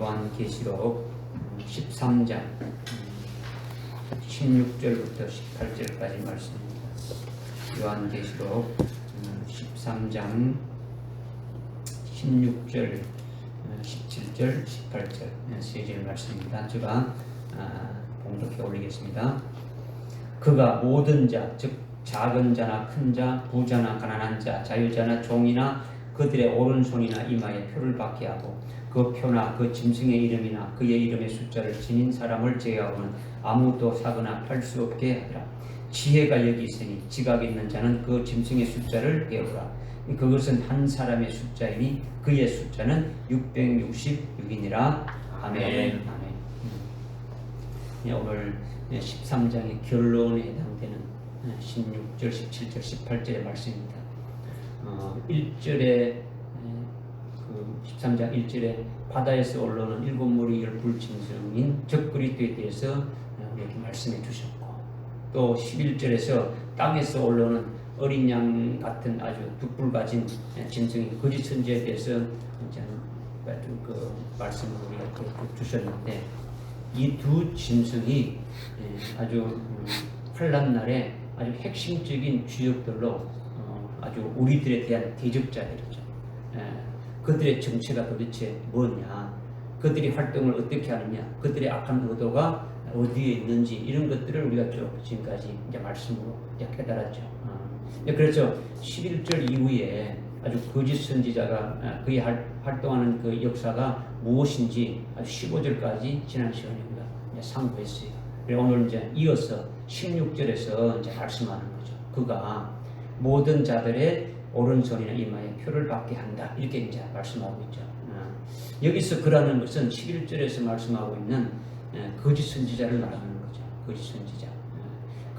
요한계시록 13장 16절부터 18절까지 말씀입니다. 요한계시록 13장 16절, 17절, 18절 세 절 말씀입니다. 제가 봉독해 올리겠습니다. 그가 모든 자, 즉 작은 자나 큰 자, 부자나 가난한 자, 자유자나 종이나 그들의 오른손이나 이마에 표를 받게 하고 그 표나 그 짐승의 이름이나 그의 이름의 숫자를 지닌 사람을 제외하고는 아무도 사거나 팔 수 없게 하더라. 지혜가 여기 있으니 지각 있는 자는 그 짐승의 숫자를 배우라. 그것은 한 사람의 숫자이니 그의 숫자는 666이니라. 아멘. 아멘. 오늘 13장의 결론에 해당되는 16절, 17절, 18절의 말씀입니다. 1절에 13장 1절에 바다에서 올라오는 일곱 무리 열불 짐승인 적그리스도에 대해서 이렇게 말씀해 주셨고, 또 11절에서 땅에서 올라오는 어린 양 같은 아주 득불 가진 짐승인 거짓 선지자에 대해서 그 말씀을 우리가 주셨는데, 이 두 짐승이 아주 환난 날에 아주 핵심적인 주역들로 아주 우리들에 대한 대적자들이죠. 그들의 정체가 도대체 뭐냐, 그들이 활동을 어떻게 하느냐, 그들의 악한 의도가 어디에 있는지, 이런 것들을 우리가 쭉 지금까지 이제 말씀으로 이제 깨달았죠. 그렇죠. 11절 이후에 아주 거짓 선지자가 그의 활동하는 그 역사가 무엇인지 아주 15절까지 지난 시간에 우리가 이제 상고했어요. 그리고 오늘 이제 이어서 16절에서 이제 말씀하는 거죠. 그가 모든 자들의 오른손이나 이마에 표를 받게 한다, 이렇게 이제 말씀하고 있죠. 여기서 그라는 것은 11절에서 말씀하고 있는 거짓 선지자를 말하는 거죠. 거짓 선지자.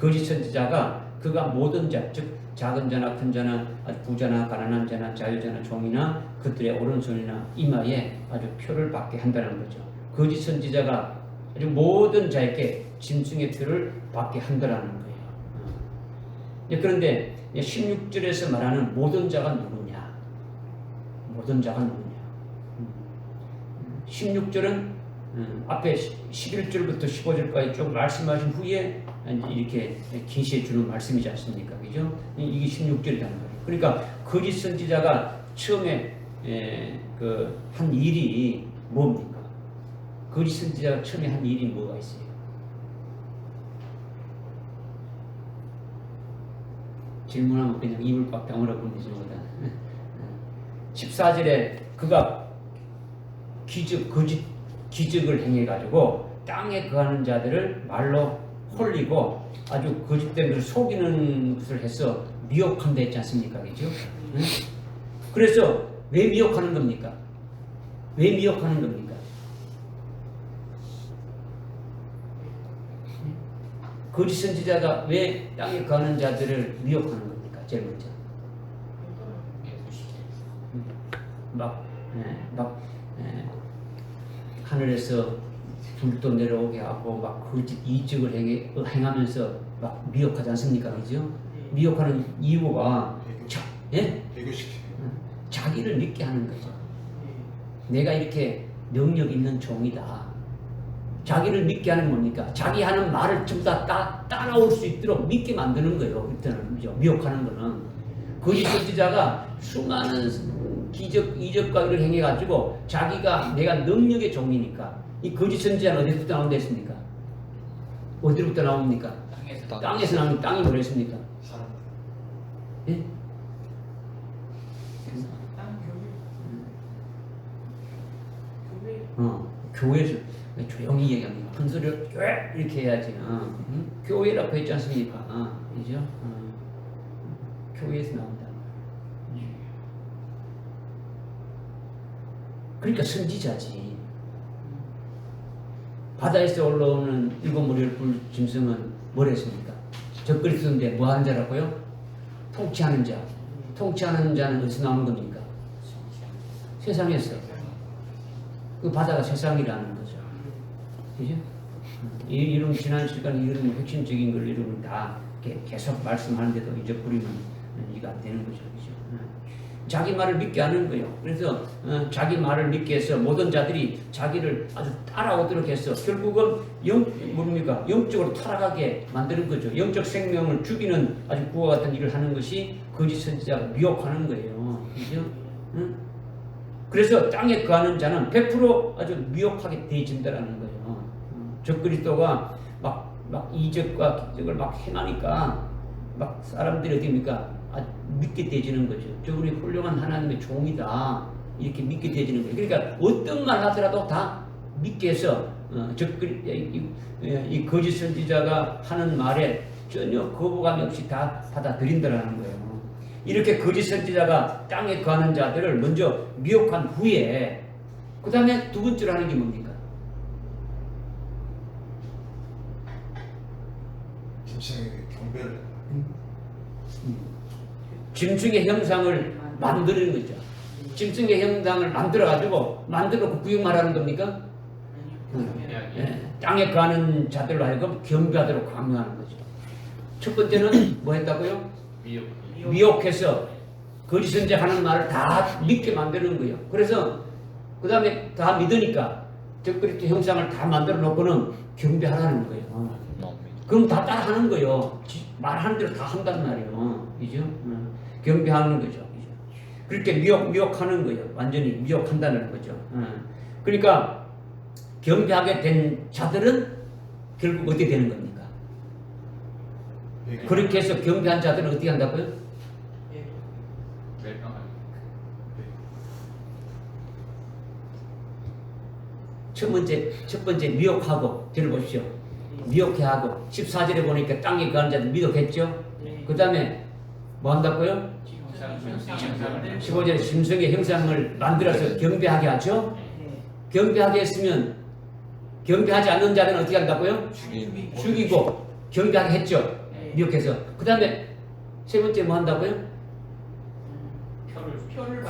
거짓 선지자가 그가 모든 자, 즉 작은 자나 큰 자나 부자나 가난한 자나 자유자나 종이나 그들의 오른손이나 이마에 아주 표를 받게 한다는 거죠. 거짓 선지자가 아주 모든 자에게 짐승의 표를 받게 한다는 거예요. 그런데 16절에서 말하는 모든 자가 누구냐? 모든 자가 누구냐? 16절은 앞에 11절부터 15절까지 쭉 말씀하신 후에 이렇게 계시해 주는 말씀이지 않습니까? 그죠? 이게 16절이란 말이에요. 그러니까 거짓 선지자가 처음에 한 일이 뭡니까? 거짓 선지자가 처음에 한 일이 뭐가 있어요? 질문하면 그냥 입을 꽉 다물어 보는 것보다 14절에 그가 거짓 기적을 행해가지고 땅에 거하는 자들을 말로 홀리고 아주 거짓된 것을 속이는 것을 해서 미혹한다 했지 않습니까? 그죠? 그래서 왜 미혹하는 겁니까? 왜 미혹하는 겁니까? 거짓 선지자가 왜 땅에 거하는 자들을 미혹하는 겁니까? 제일 먼저. 하늘에서 불도 내려오게 하고 막 거짓 이적을 행하면서 막 미혹하지 않습니까? 그죠? 미혹하는 이유가 자기를 믿게 하는 거죠. 내가 이렇게 능력 있는 종이다. 자기를 믿게 하는 뭡니까? 자기 하는 말을 전부 다 따라올 수 있도록 믿게 만드는 거예요. 일단은 미혹하는 거는 거짓 선지자가 수많은 이적과 일을 행해가지고 자기가 내가 능력의 종이니까, 이 거짓 선지자는 어디부터 나온다 했습니까? 어디로부터 나옵니까? 땅에서 나오는 땅이 뭐랬습니까? 예? 교회에서 조용히 얘기합니다. 큰 소리를 이렇게 해야지. 교회라고 했지 않습니까? 그죠? 교회에서 나온다. 그러니까 선지자지. 바다에서 올라오는 일곱 무리 열불 짐승은 뭘 했습니까? 적그리스도인데 뭐 하는 자라고요? 통치하는 자. 통치하는 자는 어디서 나오는 겁니까? 세상에서. 그 바다가 세상이라는 거죠. 그죠? 이런 지난 시간에 이런 핵심적인 걸 이런 다 계속 말씀하는데도 잊어버리면 이게 안 되는 거죠. 그죠? 자기 말을 믿게 하는 거예요. 그래서 자기 말을 믿게 해서 모든 자들이 자기를 아주 따라오도록 해서 결국은 영적으로 타락하게 만드는 거죠. 영적 생명을 죽이는 아주 구와 같은 일을 하는 것이 거짓 선지자가 미혹하는 거예요. 그죠? 그래서 땅에 거하는 자는 100% 아주 미혹하게 되어진다라는 거예요. 적그리스도가 막 이적과 기적을 막 행하니까 막 사람들이 어디입니까? 믿게 되어지는 거죠. 저분이 훌륭한 하나님의 종이다. 이렇게 믿게 되어지는 거예요. 그러니까 어떤 말 하더라도 다 믿게 해서 이 거짓 선지자가 하는 말에 전혀 거부감 없이 다 받아들인다라는 거예요. 이렇게 거짓 선지자가 땅에 거하는 자들을 먼저 미혹한 후에 그 다음에 두 번째로 하는 게 뭡니까? 짐승에게 경배를 짐승의 형상을 만드는 거죠. 짐승의 형상을 만들어놓고 구역만 하는 겁니까? 땅에 거하는 자들로 하여금 경배하도록 강요하는 거죠. 첫 번째는 뭐 했다고요? 미혹해서 거짓 선지자하는 말을 다 믿게 만드는 거예요. 그래서 그 다음에 다 믿으니까 적그리스도 형상을 다 만들어 놓고는 경배하라는 거예요. 그럼 다 따라하는 거예요. 말하는 대로 다 한단 말이에요. 그죠? 경배하는 거죠. 그죠? 그렇게 미혹하는 거예요. 완전히 미혹한다는 거죠. 그러니까 경배하게 된 자들은 결국 어떻게 되는 겁니까? 그렇게 해서 경배한 자들은 어떻게 한다고요? 첫 번째 미혹하고 들어보십시오. 미혹해 하고 14절에 보니까 땅에 거하는 자들 미혹했죠. 그 다음에 뭐 한다고요? 15절에 짐승의 형상을 만들어서 경배하게 하죠. 경배하게 했으면 경배하지 않는 자들은 어떻게 한다고요? 죽이고 경배하게 했죠. 미혹해서. 그 다음에 세 번째 뭐 한다고요?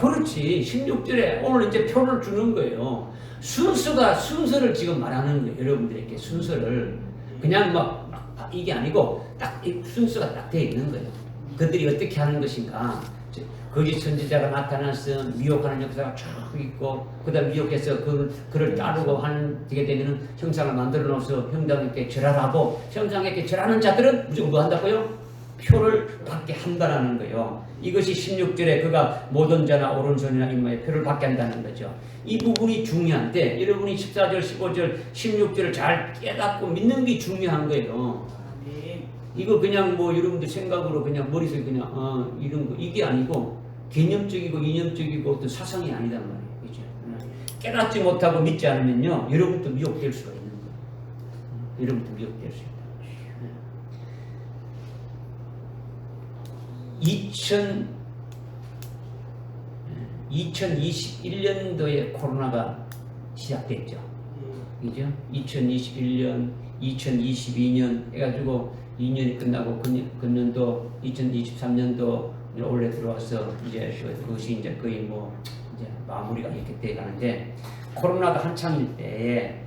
그렇지. 16절에 오늘 이제 표를 주는 거예요. 순서를 지금 말하는 거예요. 여러분들에게 순서를. 그냥 이게 아니고 딱 순서가 딱 되어 있는 거예요. 그들이 어떻게 하는 것인가. 거짓 선지자가 나타나서 미혹하는 역사가 쭉 있고, 그 다음 미혹해서 그를 따르고 하게 되면 형상을 만들어 놓아서 형상에게 절하라고, 형상에게 절하는 자들은 무조건 뭐 한다고요? 표를 받게 한다라는 거예요. 이것이 16절에 그가 모든 자나 오른손이나 이마에 표를 받게 한다는 거죠. 이 부분이 중요한데 여러분이 14절, 15절, 16절을 잘 깨닫고 믿는 게 중요한 거예요. 이거 그냥 뭐 여러분들 생각으로 그냥 머릿속에 그냥 이런 거 이게 아니고 개념적이고 이념적이고 어떤 사상이 아니단 말이에요. 그죠? 깨닫지 못하고 믿지 않으면요 여러분도 미혹될 수가 있는 거예요. 여러분도 미혹될 수 있다. 2021년도에 코로나가 시작됐죠. 그죠? 2021년, 2022년 해가지고 2년이 끝나고 금년도 2023년도 올해 들어와서 이제 그것이 이제 거의 뭐 이제 마무리가 이렇게 돼 가는데, 코로나가 한창일 때에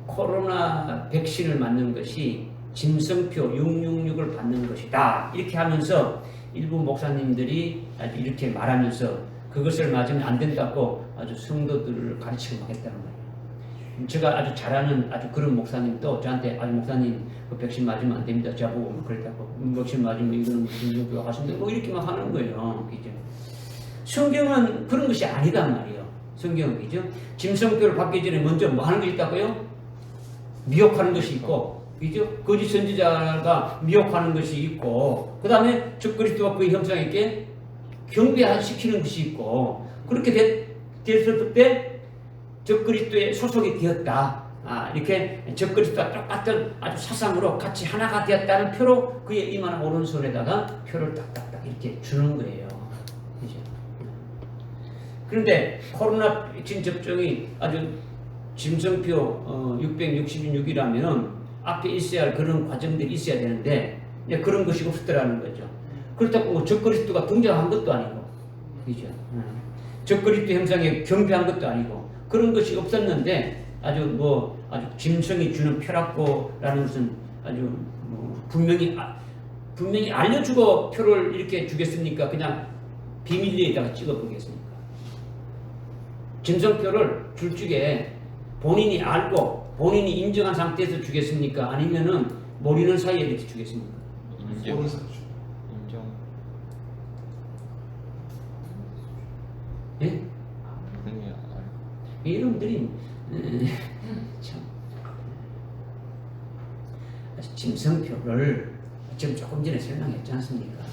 코로나 백신을 맞는 것이 짐승표 666을 받는 것이다. 이렇게 하면서 일부 목사님들이 아주 이렇게 말하면서 그것을 맞으면 안 된다고 아주 성도들을 가르치고 막 했다는 거예요. 제가 아주 잘 아는 아주 그런 목사님도 저한테 아주 목사님 그 백신 맞으면 안 됩니다. 저보고 그랬다고. 백신 맞으면 이거는 무슨 용도가 하신데 뭐 이렇게 막 하는 거예요. 그죠? 성경은 그런 것이 아니단 말이에요. 성경은 그죠? 짐승표를 받기 전에 먼저 뭐 하는 게 있다고요? 미혹하는 것이 있고, 그죠? 거짓 선지자가 미혹하는 것이 있고, 그 다음에 적그리스도와 그의 형상에게 경배시키는 것이 있고, 그렇게 됐을 때 적그리스도에 소속이 되었다. 이렇게 적그리스도와 똑같은 아주 사상으로 같이 하나가 되었다는 표로 그의 이마나 오른손에다가 표를 딱딱딱 이렇게 주는 거예요. 그죠? 그런데 코로나 백신 접종이 아주 짐승표 666이라면 앞에 있어야 할 그런 과정들이 있어야 되는데 그런 것이 없었더라는 거죠. 그렇다고 뭐 적그리스도가 등장한 것도 아니고, 그죠? 적그리스도 형상에 경배한 것도 아니고 그런 것이 없었는데 아주 짐승이 주는 표라고라는 것은 아주 분명히 알려주고 표를 이렇게 주겠습니까? 그냥 비밀리에다가 찍어보겠습니까? 진성표를 줄 적에 본인이 알고 본인이 인정한 상태에서 주겠습니까? 아니면은 모르는 사이에 이렇게 주겠습니까? 인정. 인정. 예? 아니야. 여러분들이 참 진성표를 지금 조금 전에 설명했지 않습니까?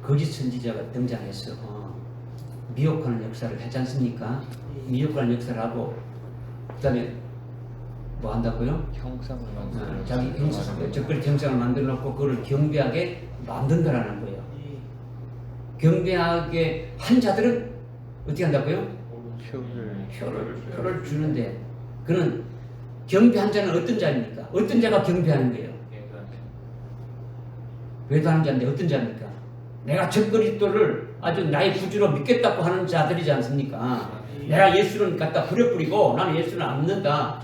거짓 선지자가 등장해서 미혹하는 역사를 하지 않습니까? 미혹하는 역사를 하고 그다음에 뭐 한다고요? 형상을 만들어. 자기 형상, 적그리 형상을 만들어 놓고 그걸 경배하게 만든다라는 거예요. 경배하게 한 자들은 어떻게 한다고요? 표를 주는데 그는 경배한 자는 어떤 자입니까? 어떤 자가 경배하는 거예요? 외도하는 자인데 어떤 자입니까? 내가 적그리스도를 아주 나의 구주로 믿겠다고 하는 자들이지 않습니까? 내가 예수를 갖다 부려뿌리고 나는 예수를 안 믿는다.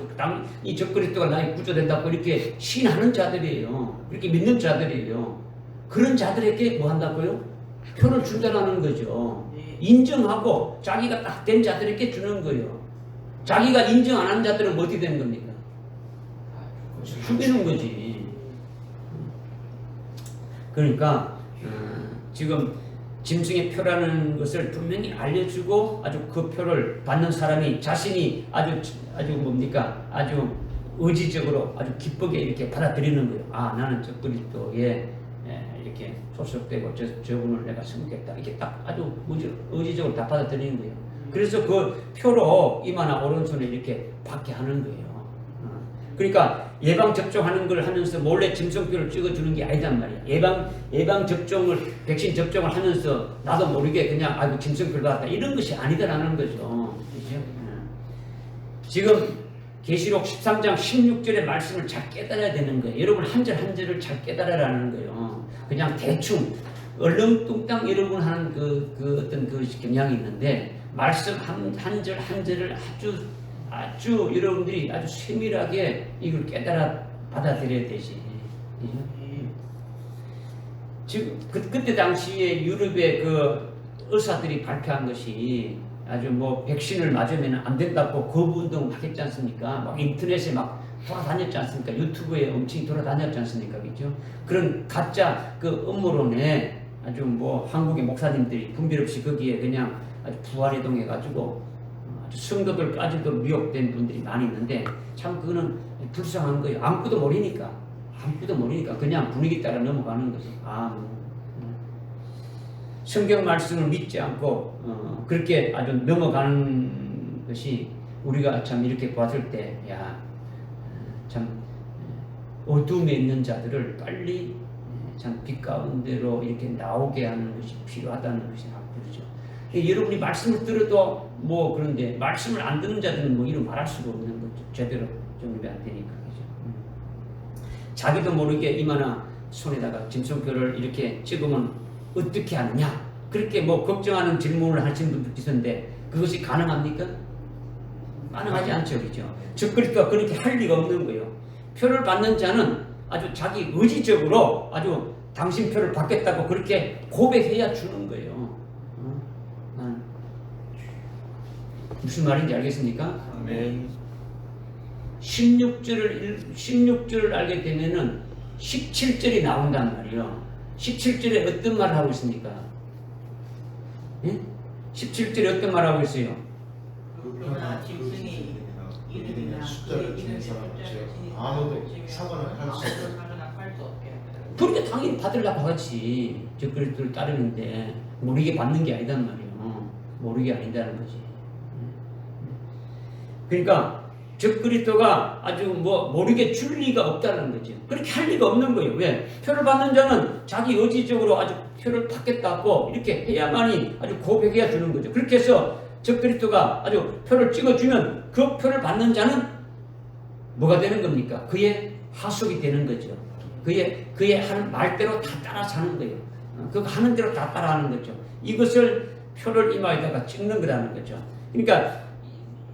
이 적그리스도가 나의 구주 된다고 이렇게 시인하는 자들이에요. 이렇게 믿는 자들이에요. 그런 자들에게 뭐 한다고요? 표를 준다는 거죠. 인정하고 자기가 딱 된 자들에게 주는 거예요. 자기가 인정 안 한 자들은 뭐 어떻게 되는 겁니까? 죽이는 거지. 그러니까 지금 짐승의 표라는 것을 분명히 알려주고 아주 그 표를 받는 사람이 자신이 아주 뭡니까? 아주 의지적으로 아주 기쁘게 이렇게 받아들이는 거예요. 아, 나는 저 그리스도에 이렇게 소속되고 저분을 내가 섬기겠다. 이렇게 딱 아주 의지적으로 다 받아들이는 거예요. 그래서 그 표로 이마나 오른손에 이렇게 받게 하는 거예요. 그러니까 예방 접종하는 걸 하면서 몰래 짐승표를 찍어주는 게 아니단 말이야. 예방 접종을 백신 접종을 하면서 나도 모르게 그냥 아이고 짐승표를 받았다 이런 것이 아니다라는 거죠. 그렇죠? 지금 계시록 13장 16절의 말씀을 잘 깨달아야 되는 거예요. 여러분 한 절 한 절을 잘 깨달아라는 거예요. 그냥 대충 얼렁뚱땅 여러분 하는 그 어떤 그 경향이 있는데 말씀 한 절 한 절을 아주 여러분들이 아주 세밀하게 이걸 깨달아 받아들여야 되지. 지금 그때 당시에 유럽의 그 의사들이 발표한 것이 아주 뭐 백신을 맞으면 안 된다고 거부운동 하겠지 않습니까? 막 인터넷에 막 돌아다녔지 않습니까? 유튜브에 엄청 돌아다녔지 않습니까? 그죠? 그런 가짜 그 음모론에 아주 뭐 한국의 목사님들이 분별 없이 거기에 그냥 아주 부활이동 해가지고 아주 성도들까지도 미혹된 분들이 많이 있는데 참 그거는 불쌍한 거예요. 아무것도 모르니까 그냥 분위기 따라 넘어가는 거죠. 성경 말씀을 믿지 않고 그렇게 아주 넘어가는 것이 우리가 참 이렇게 봤을 때 참 어둠에 있는 자들을 빨리 참 빛 가운데로 이렇게 나오게 하는 것이 필요하다는 것이 앞으로죠. 여러분이 말씀을 들어도 뭐 그런데 말씀을 안 듣는 자들은 뭐 이런 말할 수가 없는 거죠. 제대로 정립이 안 되니까 그죠. 자기도 모르게 이마나 손에다가 짐승표를 이렇게 찍으면 어떻게 하느냐 그렇게 뭐 걱정하는 질문을 하시는 분들 계신데 그것이 가능합니까? 가능하지 않죠, 그죠? 적그리스도가 그렇게 할 리가 없는 거예요. 표를 받는 자는 아주 자기 의지적으로 아주 당신 표를 받겠다고 그렇게 고백해야 주는 거예요. 무슨 말인지 알겠습니까? 네. 16절을 알게 되면은 17절이 나온단 말이에요. 17절에 어떤 말을 하고 있습니까? 예? 17절에 어떤 말을 하고 있어요? 그러나 짐승이 이름이나 숫자를 주는 사람은 아무도 상관을 할 수 없게. 그렇게 당연히 받으려고 하지. 저 그리스도를 따르는데 모르게 받는 게 아니단 말이에요. 모르게 아니다는 거지. 그러니까 적그리스도가 아주 뭐 모르게 줄 리가 없다는 거죠. 그렇게 할 리가 없는 거예요. 왜? 표를 받는 자는 자기 의지적으로 아주 표를 받겠다고 이렇게 해야만이 아주 고백해야 주는 거죠. 그렇게 해서 적그리스도가 아주 표를 찍어주면 그 표를 받는 자는 뭐가 되는 겁니까? 그의 하속이 되는 거죠. 그의 하는 말대로 다 따라 사는 거예요. 그거 하는 대로 다 따라하는 거죠. 이것을 표를 이마에다가 찍는 거라는 거죠. 그러니까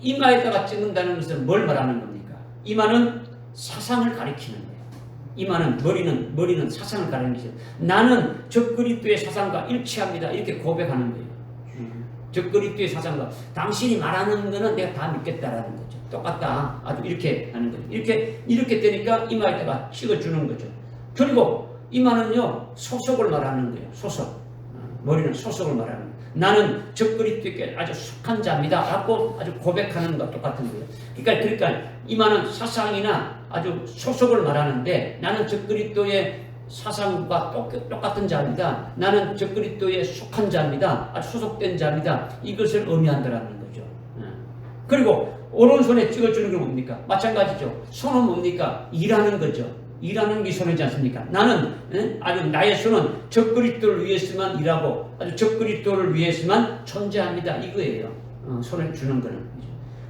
이마에다가 찍는다는 것은 뭘 말하는 겁니까? 이마는 사상을 가리키는 거예요. 이마는 머리는 사상을 가리는 것이죠. 나는 적그리스도의 사상과 일치합니다. 이렇게 고백하는 거예요. 적그리스도의 사상과 당신이 말하는 거는 내가 다 믿겠다라는 거죠. 똑같다. 아주 이렇게 하는 거죠. 이렇게 되니까 이마에다가 찍어주는 거죠. 그리고 이마는요 소속을 말하는 거예요. 소속. 머리는 소속을 말하는 거예요. 나는 적그리스도께 아주 속한 자입니다. 라고 아주 고백하는 것과 똑같은 거예요. 그러니까 이마는 사상이나 아주 소속을 말하는데 나는 적그리스도의 사상과 똑같은 자입니다. 나는 적그리스도에 속한 자입니다. 아주 소속된 자입니다. 이것을 의미한다라는 거죠. 그리고 오른손에 찍어주는 게 뭡니까? 마찬가지죠. 손은 뭡니까? 일하는 거죠. 일하는 게 손이지 않습니까? 나는 아주 나의 손은 적그리스도를 위해서만 일하고 아주 적그리스도를 위해서만 존재합니다. 이거예요. 손을 주는 거는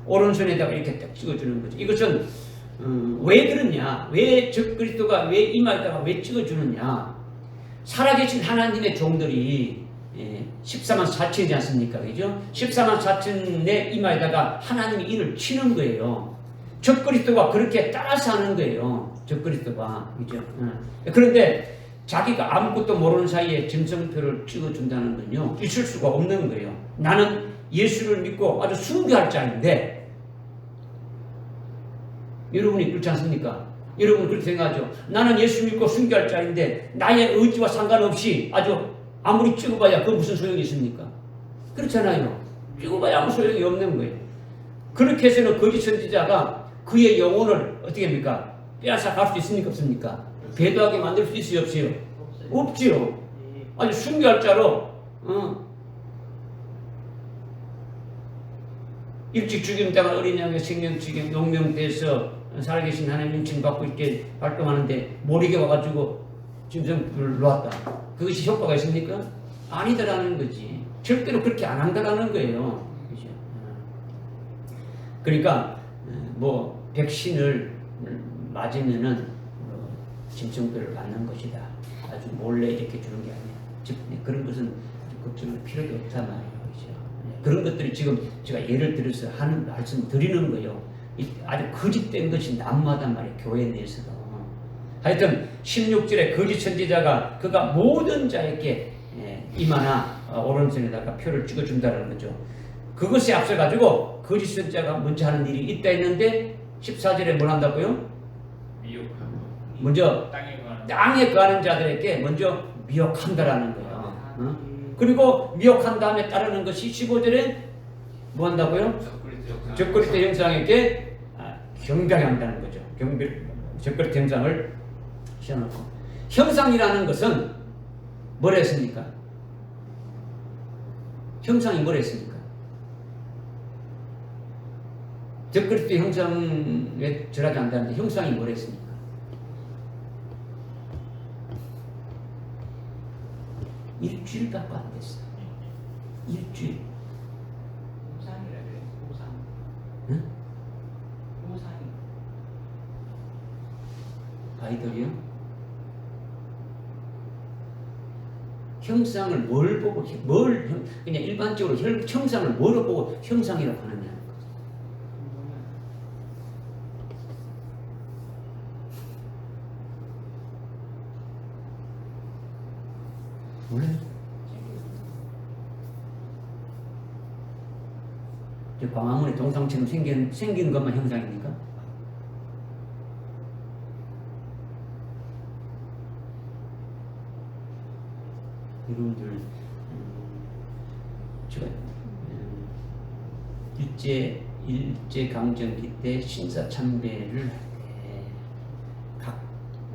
오른손에다가 이렇게 딱 찍어주는 거죠. 이것은 왜 그러냐? 왜 적그리스도가 왜 이마에다가 왜 찍어주느냐? 살아계신 하나님의 종들이 14만 4천이지 않습니까? 그죠? 14만 4천의 이마에다가 하나님이 인을 치는 거예요. 적그리스도가 그렇게 따라서 하는 거예요. 적그리스도가. 그죠? 그런데 자기가 아무것도 모르는 사이에 점성표를 찍어준다는 건요, 있을 수가 없는 거예요. 나는 예수를 믿고 아주 순교할 자인데, 여러분이 그렇지 않습니까? 여러분 그렇게 생각하죠? 나는 예수 믿고 순교할 자인데, 나의 의지와 상관없이 아주 아무리 찍어봐야 그 무슨 소용이 있습니까? 그렇잖아요. 찍어봐야 아무 소용이 없는 거예요. 그렇게 해서는 거짓 선지자가 그의 영혼을 어떻게 합니까? 빼앗아 갈 수 있습니까? 없습니까? 배도하게 만들 수 있어요? 없어요? 없지요. 아주 순교할 자로 일찍 죽임당한 어린 양의 생명치경 용명돼서 살아계신 하나님 인칭받고 이렇게 활동하는데 모르게 와가지고 짐승불을 놓았다. 그것이 효과가 있습니까? 아니더라는 거지. 절대로 그렇게 안 한다라는 거예요. 그죠? 그러니까 뭐 백신을 맞으면은 짐승들을 받는 것이다. 아주 몰래 이렇게 주는 게 아니야. 즉 그런 것은 걱정할 필요도 없단 말이에요. 그죠? 그런 것들이 지금 제가 예를 들어서 하는 말씀 드리는 거예요. 아주 거짓된 것이 난무하단 말이에요. 교회 내에서도. 하여튼 16절에 거짓 선지자가 그가 모든 자에게 이마나 오른손에다가 표를 찍어준다는 거죠. 그것에 앞서가지고 거짓 선지자가 먼저 하는 일이 있다 했는데 14절에 뭘 한다고요? 먼저 땅에 거하는 자들에게 먼저 미혹한다라는 거예요. 그리고 미혹한 다음에 따르는 것이 15절에 뭐 한다고요? 적그리스도 형상에게 경배한다는 거죠. 적그리스도 형상을 시켜놓고. 형상이라는 것은 뭘 했습니까? 형상이 뭘 했습니까? 적그리스도 형상에 절하지 않는다는데 형상이 뭘 했습니까? 일주일밖에 안 됐어. 일주일. 우상이라 그래. 우상. 응? 우상이. 아이돌이요? 형상을 뭘 보고 그냥 일반적으로 형상을 뭐로 보고 형상이라고 하느냐? 몰라요? 저 광화문에 동상처럼 생긴 것만 형상입니까? 여러분들 제가 일제 강점기 때 신사 참배를 할 때 각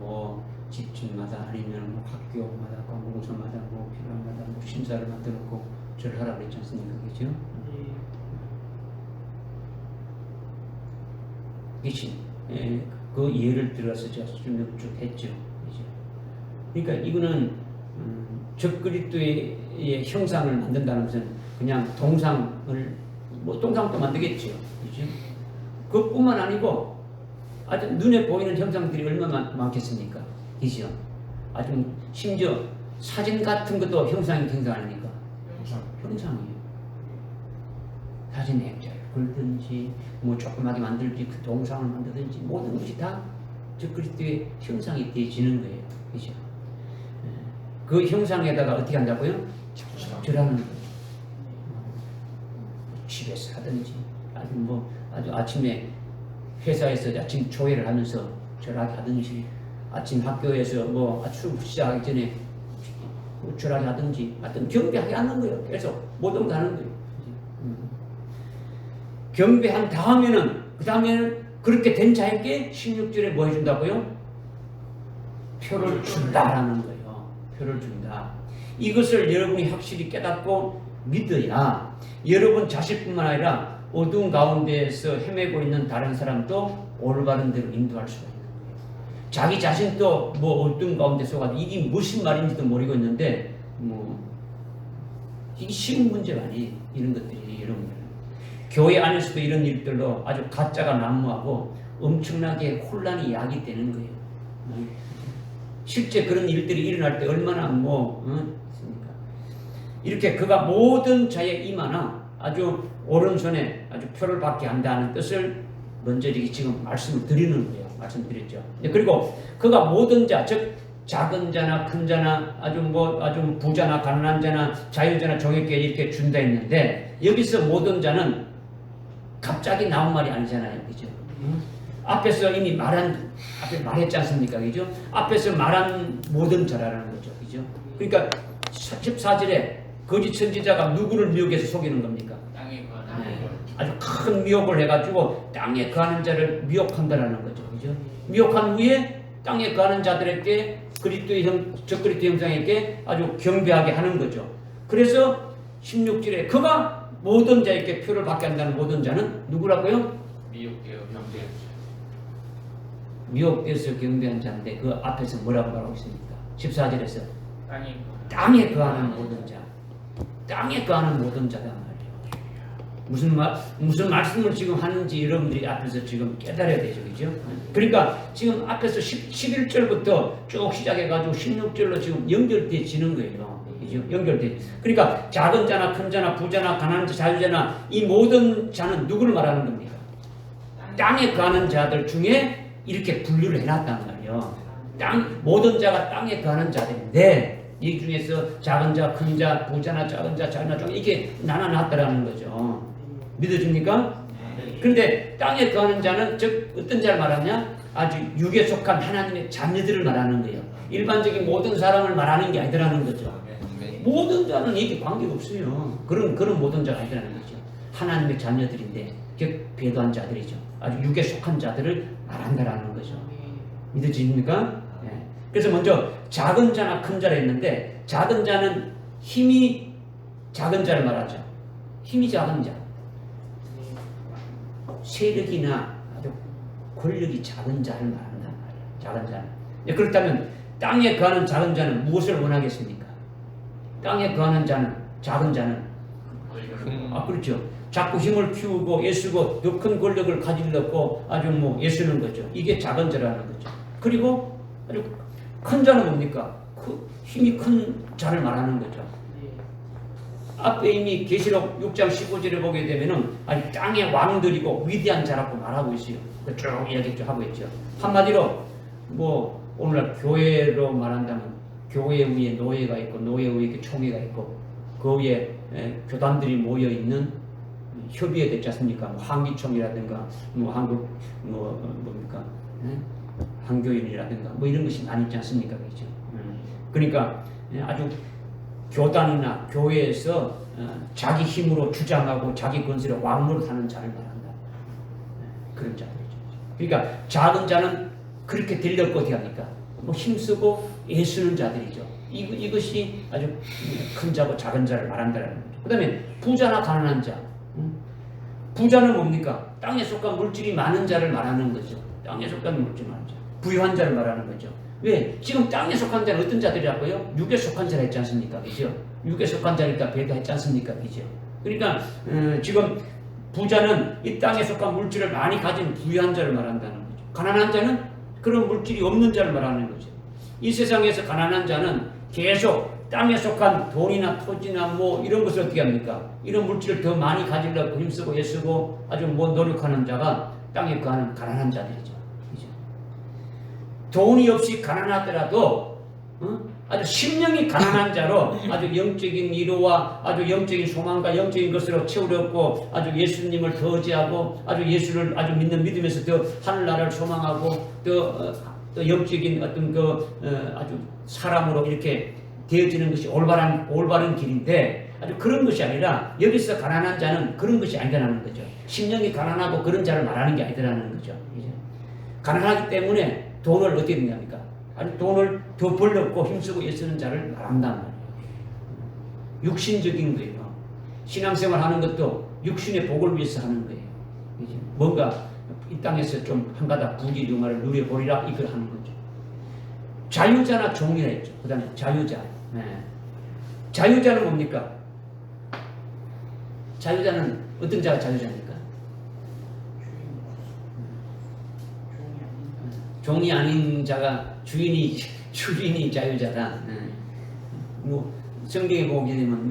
뭐 집집마다 아니면 뭐 학교마다 공공서마다 뭐 필요한마다 뭐 신사를 만들었고 절하라고 그랬지 않습니까? 그죠? 그치? 그 예를 들어서 제가 쭉 했죠. 그죠? 그러니까 이거는 적그리스도의 형상을 만든다는 것은 그냥 동상을 뭐 동상도 만들겠죠. 그죠? 그뿐만 아니고 아주 눈에 보이는 형상들이 얼마나 많겠습니까? 그죠? 아주 심지어 사진 같은 것도 형상 아닙니까? 형상이에요. 사진 액자를 걸든지 뭐 조그맣게 만들지 그 동상을 만들든지 모든 것이 다 그리스도의 형상이 되어지는 거예요. 그죠? 그 형상에다가 어떻게 한다고요? 절하는 거예요. 집에서 하든지 아주 아침에 회사에서 아침 조회를 하면서 절하게 하든지 아침 학교에서 수업 시작하기 전에 절하게 하든지 하여튼 경배하게 하는 거예요. 계속 모든 거 하는 거예요. 경배한 다음에는 그렇게 된 자에게 16절에 뭐 해준다고요? 표를 준다라는 거예요. 표를 준다. 이것을 여러분이 확실히 깨닫고 믿어야 여러분 자신뿐만 아니라 어두운 가운데에서 헤매고 있는 다른 사람도 올바른 대로 인도할 수가 있는 거예요. 자기 자신도 어두운 가운데 속아서 이게 무슨 말인지도 모르고 있는데 이게 쉬운 문제가 아니에요. 이런 것들이 여러분들. 교회 안에서도 이런 일들로 아주 가짜가 난무하고 엄청나게 혼란이 야기되는 거예요. 실제 그런 일들이 일어날 때 얼마나 있습니까? 이렇게 그가 모든 자의 임하나 아주 오른손에 아주 표를 받게 한다는 뜻을 먼저 이렇게 지금 말씀을 드리는 거예요. 말씀드렸죠. 그리고 그가 모든 자, 즉 작은 자나 큰 자나 아주 부자나 가난한 자나 자유자나 종에게 이렇게 준다 했는데 여기서 모든 자는 갑자기 나온 말이 아니잖아요. 그죠? 앞에서 이미 앞에 말했지 않습니까? 그죠? 앞에서 말한 모든 자라는 거죠. 그죠? 그러니까 14절에 거짓 선지자가 누구를 미혹해서 속이는 겁니까? 땅에 아주 큰 미혹을 해가지고 땅에 거하는 자를 미혹한다라는 거죠. 그죠? 미혹한 후에 땅에 거하는 자들에게 적그리스도의 형상에게 아주 경배하게 하는 거죠. 그래서 16절에 그가 모든 자에게 표를 받게 한다는 모든 자는 누구라고요? 미혹되어서 경배한 자인데 그 앞에서 뭐라고 말하고 있습니까? 14절에서 땅에 거하는 모든 자, 땅에 거하는 모든 자단 말이에요. 무슨 말씀을 지금 하는지 여러분들이 앞에서 지금 깨달아야 되죠. 그죠? 그러니까 지금 앞에서 11절부터 쭉 시작해가지고 16절로 지금 연결되어지는 거예요. 그죠? 연결돼. 그러니까 작은 자나 큰 자나 부자나 가난한 자, 자유자나 이 모든 자는 누구를 말하는 겁니까? 땅에 거하는 자들 중에 이렇게 분류를 해놨단 말이에요. 모든 자가 땅에 거하는 자들인데 이 중에서 작은 자, 큰 자, 부자나 작은 자, 자유나 종 이렇게 나눠놨다라는 거죠. 믿어집니까? 그런데 땅에 거하는 자는 즉 어떤 자를 말하냐? 아주 육에 속한 하나님의 자녀들을 말하는 거예요. 일반적인 모든 사람을 말하는 게 아니더라는 거죠. 모든 자는 이게 관계가 없어요. 그런 모든 자가 아니더라는 거죠. 하나님의 자녀들인데 배도한 자들이죠. 아주 육에 속한 자들을 말한다라는 거죠. 믿어집니까? 네. 그래서 먼저 작은 자나 큰 자를 했는데 작은 자는 힘이 작은 자를 말하죠. 힘이 작은 자. 세력이나 아주 권력이 작은 자를 말한단 말이에요. 작은 자는. 그렇다면 땅에 거하는 작은 자는 무엇을 원하겠습니까? 땅에 거하는 자는 작은 자는 그렇죠. 자꾸 힘을 키우고 애쓰고 더 큰 권력을 가지려고 아주 애쓰는 거죠. 이게 작은 자라는 거죠. 그리고 아주 큰 자는 뭡니까? 힘이 큰 자를 말하는 거죠. 앞에 이미 계시록 6장 15절에 보게 되면은 아니 땅의 왕들이고 위대한 자라고 말하고 있어요. 쭉 이야기 좀 하고 있죠. 한마디로 오늘날 교회로 말한다면 교회 위에 노예가 있고 노예 위에 총회가 있고 그 위에 교단들이 모여 있는 협의회 됐지 않습니까? 한기총이라든가 한국 뭡니까? 한교인이라든가 이런 것이 많이 있지 않습니까? 그렇죠? 그러니까 아주 교단이나 교회에서 자기 힘으로 주장하고 자기 권세로 왕노릇 하는 자를 말한다. 그런 자들이죠. 그러니까 작은 자는 그렇게 되려고 어떻게 합니까? 힘쓰고 애쓰는 자들이죠. 이것이 아주 큰 자고 작은 자를 말한다는 거죠. 그 다음에 부자나 가난한 자. 부자는 뭡니까? 땅에 속한 물질이 많은 자를 말하는 거죠. 땅에 속한 물질이 많은 자. 부유한 자를 말하는 거죠. 왜? 지금 땅에 속한 자는 어떤 자들이라고요? 육에 속한 자라 했지 않습니까? 그죠? 육에 속한 자니까 배도했지 않습니까? 그죠? 그러니까 지금 부자는 이 땅에 속한 물질을 많이 가진 부유한 자를 말한다는 거죠. 가난한 자는 그런 물질이 없는 자를 말하는 거죠. 이 세상에서 가난한 자는 계속 땅에 속한 돈이나 토지나 이런 것을 어떻게 합니까? 이런 물질을 더 많이 가지려고 힘쓰고 애쓰고 아주 노력하는 자가 땅에 거하는 가난한 자들이죠. 그죠? 돈이 없이 가난하더라도 아주 심령이 가난한 자로 아주 영적인 위로와 아주 영적인 소망과 영적인 것으로 채우려고 아주 예수님을 더 의지하고 아주 예수를 아주 믿는 믿으면서 더 하늘나라를 소망하고 또 영적인 어떤 아주 사람으로 이렇게 되어지는 것이 올바른 길인데 아주 그런 것이 아니라 여기서 가난한 자는 그런 것이 아니라는 거죠. 심령이 가난하고 그런 자를 말하는 게 아니라는 거죠. 가난하기 때문에 돈을 어떻게 되냐니까 아니 돈을 더 벌렸고 힘쓰고 애쓰는 자를 말한단 말이에요. 육신적인 거예요. 신앙생활 하는 것도 육신의 복을 위해서 하는 거예요. 뭔가 이 땅에서 좀 한가닥 부귀영화를 누려보리라 이걸 하는 거죠. 자유자나 종이라 했죠. 그 다음에 자유자. 네. 자유자는 뭡니까? 자유자는 어떤 자가 자유자입니까? 종이 아닌 자가 주인이 자유자다. 뭐 성경에 보게 되면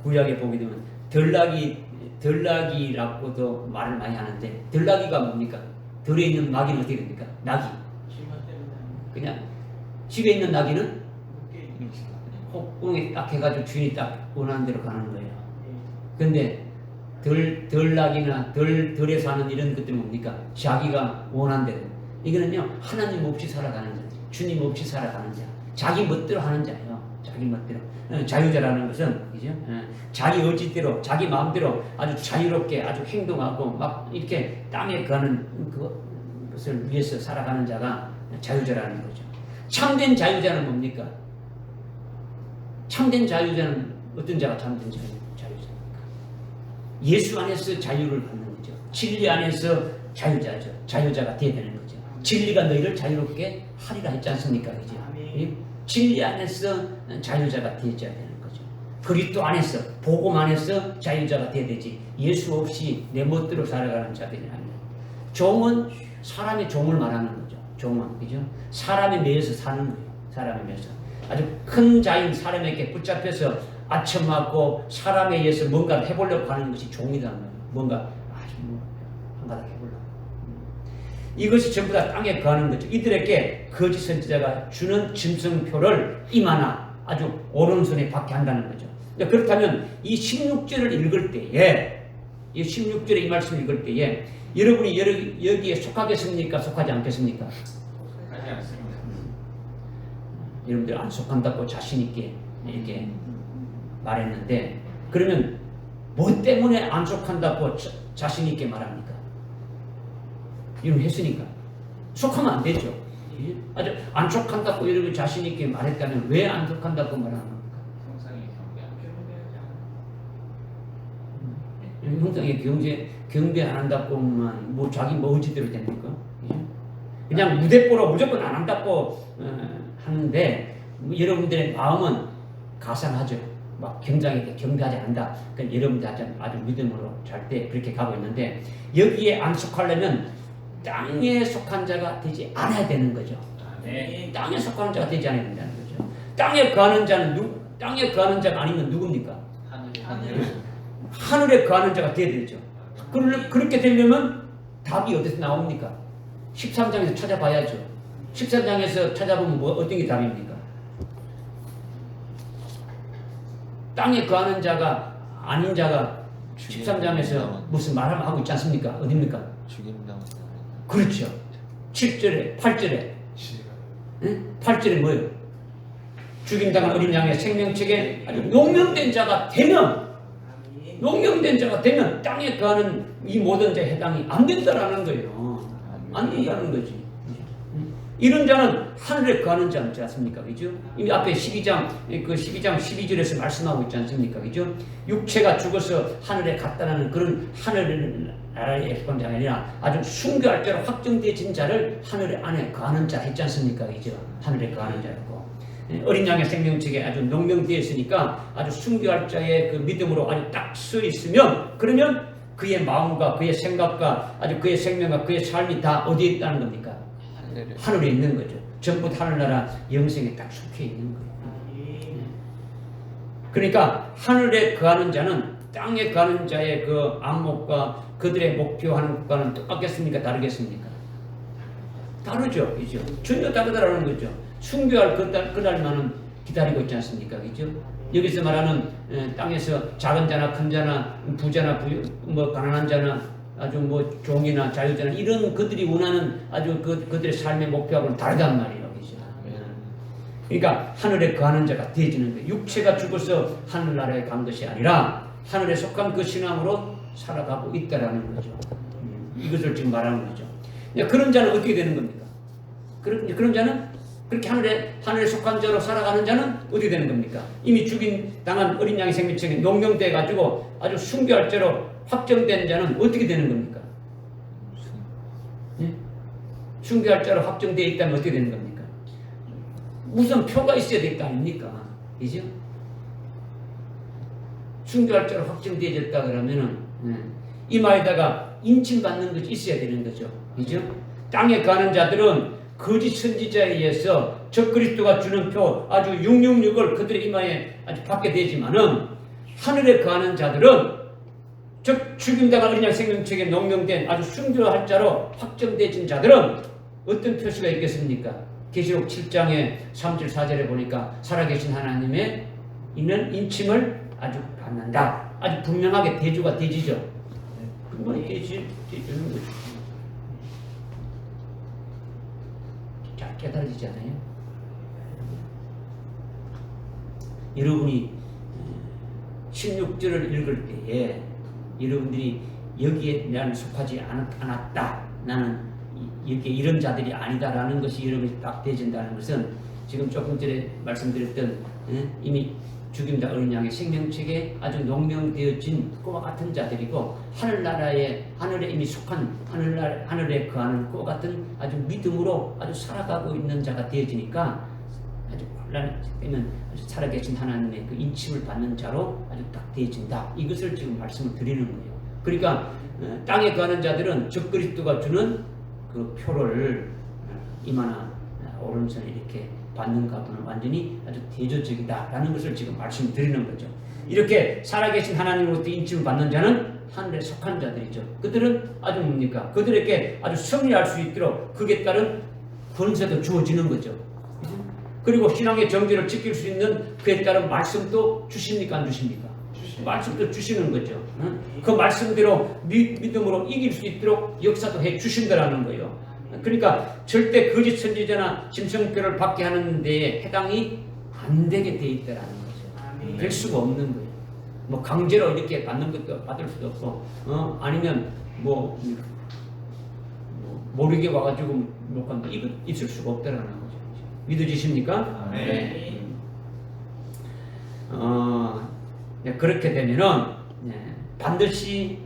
구약에 보게 되면 덜나기라고도 말을 많이 하는데 덜나기가 뭡니까? 덜에 있는 나귀는 어떻게 됩니까? 나귀. 그냥 집에 있는 나귀는 혹공에 딱 해가지고 주인이 딱 원하는 대로 가는 거예요. 근데 덜나기나 덜에 사는 이런 것들이 뭡니까? 자기가 원하는 대로. 이거는요 하나님 없이 살아가는 자, 주님 없이 살아가는 자, 자기 멋대로 하는 자예요. 자기 멋대로. 자유자라는 것은 그죠? 자기 의지대로, 자기 마음대로 아주 자유롭게 아주 행동하고 막 이렇게 땅에 가는 그것을 위해서 살아가는 자가 자유자라는 거죠. 참된 자유자는 뭡니까? 참된 자유자는 어떤 자가 참된 자유자입니까? 예수 안에서 자유를 받는 거죠. 진리 안에서 자유자죠. 자유자가 되어야 되는 거죠. 진리가 너희를 자유롭게 하리라 했지 않습니까? 그죠? 진리 안에서 자유자가 되어야 되는 거죠. 그리스도 안에서, 복음 안에서 자유자가 되어야 되지. 예수 없이 내 멋대로 살아가는 자들이 아니에요. 종은 사람의 종을 말하는 거죠. 종은, 그죠? 사람에 매여서 사는 거예요. 사람에 매여서. 아주 큰 자인 사람에게 붙잡혀서 아첨맞고 사람에 의해서 뭔가를 해보려고 하는 것이 종이란 말이에요. 뭔가, 한가닥 해보려고. 이것이 전부 다 땅에 거하는 거죠. 이들에게 거짓 선지자가 주는 짐승표를 이마나 아주 오른손에 받게 한다는 거죠. 그렇다면 이 16절을 읽을 때에, 이 16절의 이 말씀을 읽을 때에 여러분이 여기에 속하겠습니까? 속하지 않겠습니까? 속하지 않습니다. 여러분들 안 속한다고 자신있게 이렇게 말했는데, 그러면 뭐 때문에 안 속한다고 자신있게 말합니까? 이런 했으니까. 속하면 안 되죠. 아주 안 속한다고 여러분 자신있게 말했다면 왜 안 속한다고 말하는 겁니까? 형상에 경배 안 한다고만 뭐 자기 뭐 의지대로 됩니까? 그냥 무대뽀로 무조건 안 한다고 하는데 여러분들의 마음은 가상하죠. 막 굉장히 경배하지 않는다. 그러니까 여러분들 아주 믿음으로 잘 때 그렇게 가고 있는데 여기에 안 속하려면 땅에 속한 자가 되지 않아야 되는 거죠. 네. 땅에 속하는 자가 되지 않아야 된다는 거죠. 땅에 거하는 자는 땅에 거하는 자가 아니면 누굽니까? 하늘에 거하는 자가 되어야 되죠. 그렇게 되려면 답이 어디서 나옵니까? 13장에서 찾아봐야죠. 13장에서 찾아보면 어떤 게 답입니까? 땅에 거하는 자가 아닌 자가 13장에서 무슨 말을 하고 있지 않습니까? 어딥니까? 죽임당한다. 그렇죠. 7절에 8절에 8절에 뭐예요? 죽임당한 어린 양의 생명책에 아주 용명된 자가 되면 땅에 거하는 이 모든 자에 해당이 안 된다라는 거예요. 안 된다는 거지. 이런 자는 하늘에 거하는 자 않지 않습니까? 그죠? 이미 앞에 12장 12절에서 말씀하고 있지 않습니까? 그죠? 육체가 죽어서 하늘에 갔다는 그런 하늘 나라의 거하는 자가 아니라 아주 순교할 자로 확정되어진 자를 하늘 안에 거하는 자 했지 않습니까? 그죠? 하늘에 거하는 자라고. 어린 양의 생명책에 아주 농명되어 있으니까 아주 순교할 자의 그 믿음으로 아주 딱 서 있으면, 그러면 그의 마음과 그의 생각과 아주 그의 생명과 그의 삶이 다 어디에 있다는 겁니까? 하늘에 있는 거죠. 전부 하늘나라 영생에 딱 속해 있는 거예요. 그러니까 하늘에 거하는 자는 땅에 거하는 자의 그 안목과 그들의 목표하는 것과는 똑같겠습니까? 다르겠습니까? 다르죠, 그죠? 전혀 다르다라는 거죠. 순교할 그날만은 기다리고 있지 않습니까, 그죠? 여기서 말하는 땅에서 작은 자나 큰 자나 부자나 뭐 가난한 자나 아주 뭐 종이나 자유자나 이런 그들이 원하는 아주 그들의 삶의 목표하고는 다르단 말이에요, 그죠? 그러니까 하늘에 거하는 자가 되어지는 거예요. 육체가 죽어서 하늘나라에 간 것이 아니라 하늘에 속한 그 신앙으로 살아가고 있다라는 거죠. 이것을 지금 말하는 거죠. 그런 자는 어떻게 되는 겁니까? 그런 자는 그렇게 하늘에 속한 자로 살아가는 자는 어떻게 되는 겁니까? 이미 당한 어린 양의 생명체가 농경돼 가지고 아주 순교할 자로 확정된 자는 어떻게 되는 겁니까? 예? 순교할 자로 확정되어 있다면 어떻게 되는 겁니까? 우선 표가 있어야 될 거 아닙니까? 그죠? 순교할 자로 확정되어졌다 그러면은 이마에다가 인침받는 것이 있어야 되는 거죠. 그죠? 땅에 가는 자들은 거짓 선지자에 의해서 적그리스도가 주는 표 아주 666을 그들의 이마에 아주 받게 되지만은 하늘에 거하는 자들은 즉 죽임당한 어린 양 생명책에 농명된 아주 순교할 자로 확정되어진 자들은 어떤 표시가 있겠습니까? 계시록 7장의 3절 4절에 보니까 살아계신 하나님의 있는 인침을 아주 받는다. 아주 분명하게 대조가 되지죠. 그건 되주는 거죠. 잘 깨달아지지 않아요? 여러분이 16절을 읽을 때에 여러분들이 여기에 나는 속하지 않았다. 나는 여기에 이런 자들이 아니다라는 것이 여러분이 딱 되어진다는 것은 지금 조금 전에 말씀드렸던 이미 죽임다 어린 양의 생명책에 아주 농명되어진 그와 같은 자들이고 하늘에 이미 속한 하늘에 거하는 그와 같은 아주 믿음으로 아주 살아가고 있는 자가 되어지니까 아주 혼란되면 살아계신 하나님의 그 인침을 받는 자로 아주 딱 되어진다. 이것을 지금 말씀을 드리는 거예요. 그러니까 땅에 거하는 자들은 적그리스도가 주는 그 표를 이마나 오른손에 이렇게 받는가보는 완전히 아주 대조적이다라는 것을 지금 말씀드리는 거죠. 이렇게 살아계신 하나님으로부터 인침을 받는 자는 하늘에 속한 자들이죠. 그들은 아주 뭡니까? 그들에게 아주 승리할 수 있도록 그에 따른 권세도 주어지는 거죠. 그리고 신앙의 정죄를 지킬 수 있는 그에 따른 말씀도 주십니까? 안 주십니까? 말씀도 주시는 거죠. 그 말씀대로 믿음으로 이길 수 있도록 역사도 해 주신다라는 거예요. 그러니까 절대 거짓 선지자나 짐승표를 받게 하는 데에 해당이 안 되게 돼 있다라는 거죠. 될 수가 없는 거예요. 뭐 강제로 이렇게 받는 것도 받을 수도 없고, 아니면 뭐 모르게 와가지고 못 간다. 이거 있을 수가 없다라는 거죠. 믿어지십니까? 네. 그렇게 되면은 반드시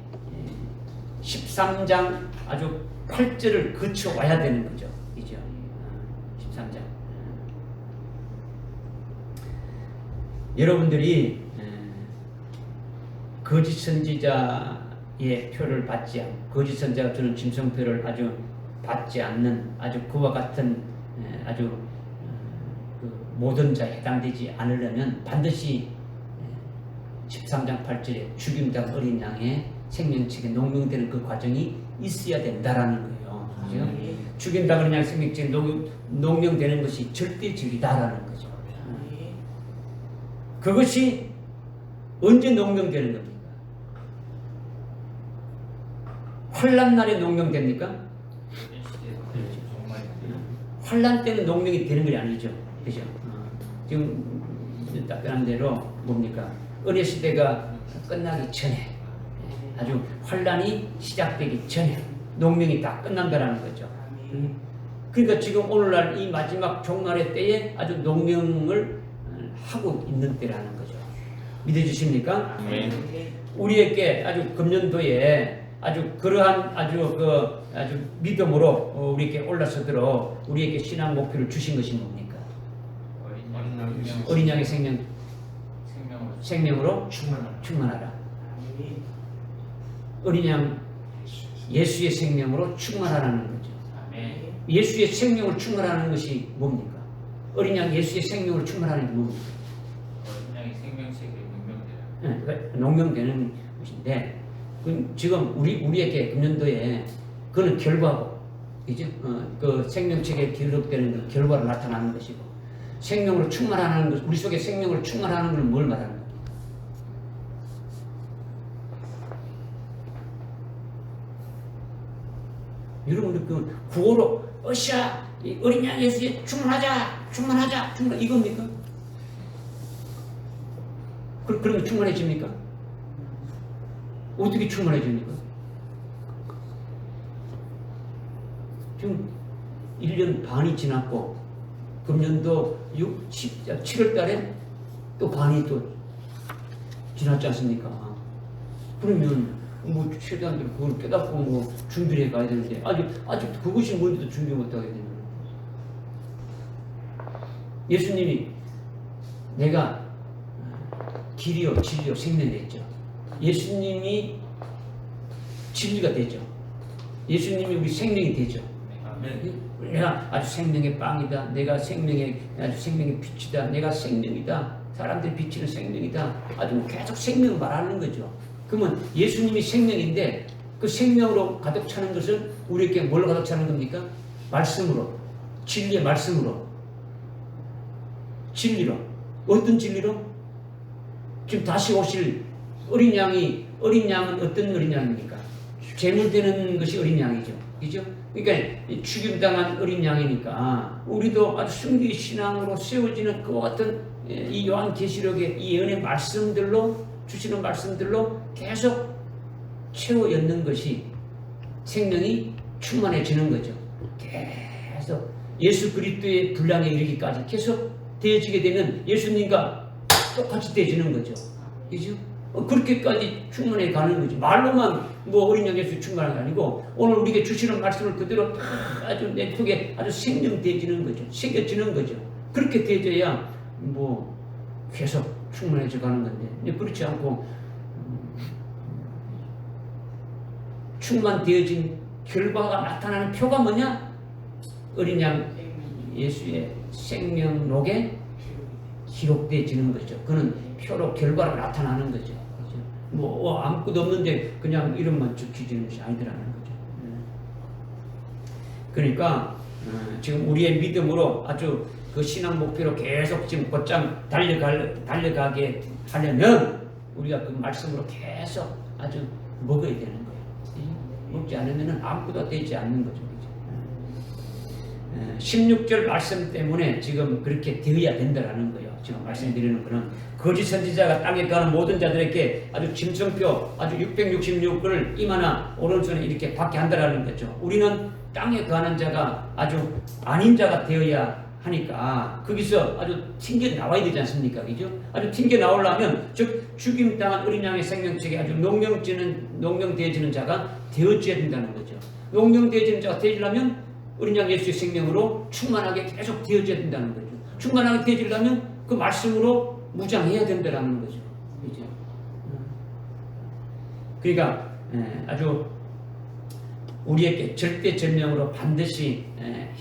13장 아주 8절을 거쳐 와야 되는 거죠. 그죠? 13장. 여러분들이 거짓 선지자의 표를 받지 않고 거짓 선지자가 주는 짐승표를 아주 받지 않는 아주 그와 같은 아주 그 모든 자에 해당되지 않으려면 반드시 13장 8절에 죽임당 어린 양의 생명책에 농명되는 그 과정이 있어야 된다라는 거예요. 그죠? 죽임당 어린 양의 생명책에 농명되는 것이 절대적이다라는 거죠. 그것이 언제 농명되는 겁니까? 환난 날에 농명됩니까? 환난 때는 농명이 되는 게 아니죠. 그죠? 지금 답변한 대로 뭡니까? 은혜 시대가 끝나기 전에 아주 환난이 시작되기 전에 농명이 다 끝난다라는 거죠. 그러니까 지금 오늘날 이 마지막 종말의 때에 아주 농명을 하고 있는 때라는 거죠. 믿어주십니까? 우리에게 아주 금년도에 아주 그러한 아주 믿음으로 우리에게 올라서도록 우리에게 신앙 목표를 주신 것이 뭡니까? 어린 양의 생명으로 충만하라. 어린 양 예수의 생명으로 충만하라는 거죠. 예수의 생명을 충만하는 것이 뭡니까? 어린 양 예수의 생명으로 충만하는 게 뭡니까? 어린 양의 생명책에 농명되라. 네, 그러니까 농명되는 것인데 지금 우리에게 금년도에 그는 결과고 그죠? 그 생명책에 기록되는 그 결과로 나타나는 것이고, 생명으로 충만하는 것, 우리 속에 생명으로 충만하는 걸 뭘 말하는 거예요? 여러분들 그 구호로 어시아 이 어린 양 예수에 충만하자 이겁니까? 그러면 충만해집니까? 어떻게 충만해집니까? 지금 1년 반이 지났고 금년도 7월 달에 또 반이 또 지났지 않습니까? 그러면 뭐 최대한 그걸 깨닫고 뭐 준비를 해가야 되는데 아직 그것이 뭔지도 준비 못하게 되는 거예요. 예수님이 내가 길이요 진리요 생명이 됐죠. 예수님이 진리가 되죠. 예수님이 우리 생명이 되죠. 내가 아주 생명의 빵이다. 내가 아주 생명의 빛이다. 내가 생명이다. 사람들이 비치는 생명이다. 아주 계속 생명을 말하는 거죠. 그러면 예수님이 생명인데 그 생명으로 가득 차는 것은 우리에게 뭘로 가득 차는 겁니까? 말씀으로, 진리의 말씀으로, 진리로. 어떤 진리로? 지금 다시 오실 어린 양은 어떤 어린 양입니까? 제물되는 것이 어린 양이죠. 그죠? 그러니까 죽임당한 어린 양이니까 우리도 아주 순교의 신앙으로 세워지는 그 어떤 이 요한계시록의 이 예언의 말씀들로 주시는 말씀들로 계속 채워 였는 것이 생명이 충만해지는 거죠. 계속 예수 그리스도의 분량에 이르기까지 계속 되어지게 되면 예수님과 똑같이 되어지는 거죠. 그죠? 그렇게까지 충만해 가는 거지. 말로만 뭐 어린 양 예수 충만한 게 아니고 오늘 우리에게 주시는 말씀을 그대로 아주 내 속에 아주 생명되어지는 거죠. 새겨지는 거죠. 그렇게 되어져야 뭐 계속 충만해져 가는 건데 그렇지 않고 충만되어진 결과가 나타나는 표가 뭐냐? 어린 양 예수의 생명록에 기록되어지는 거죠. 그는 표로 결과로 나타나는 거죠. 뭐 아무것도 없는데 그냥 이름만 적혀지는 것이 아니더라는 거죠. 그러니까 지금 우리의 믿음으로 아주 그 신앙 목표로 계속 지금 곧장 달려가게 하려면 우리가 그 말씀으로 계속 아주 먹어야 되는 거예요. 먹지 않으면 아무것도 되지 않는 거죠. 16절 말씀 때문에 지금 그렇게 되어야 된다는 거예요. 지금 말씀드리는 거는 거짓 선지자가 땅에 가는 모든 자들에게 아주 짐승표 아주 666권을 이마나 오른손에 이렇게 받게 한다는 거죠. 우리는 땅에 가는 자가 아주 아닌 자가 되어야 하니까 거기서 아주 튕겨 나와야 되지 않습니까? 그죠? 아주 튕겨 나오려면 즉 죽임당한 어린 양의 생명책에 아주 농명되어지는 자가 되어져야 된다는 거죠. 농명되어지는 자가 되어지려면 어린 양 예수의 생명으로 충만하게 계속 되어져야 된다는 거죠. 충만하게 되어지려면 그 말씀으로 무장해야 된다는 거죠. 그죠? 그러니까 아주 우리에게 절대절명으로 반드시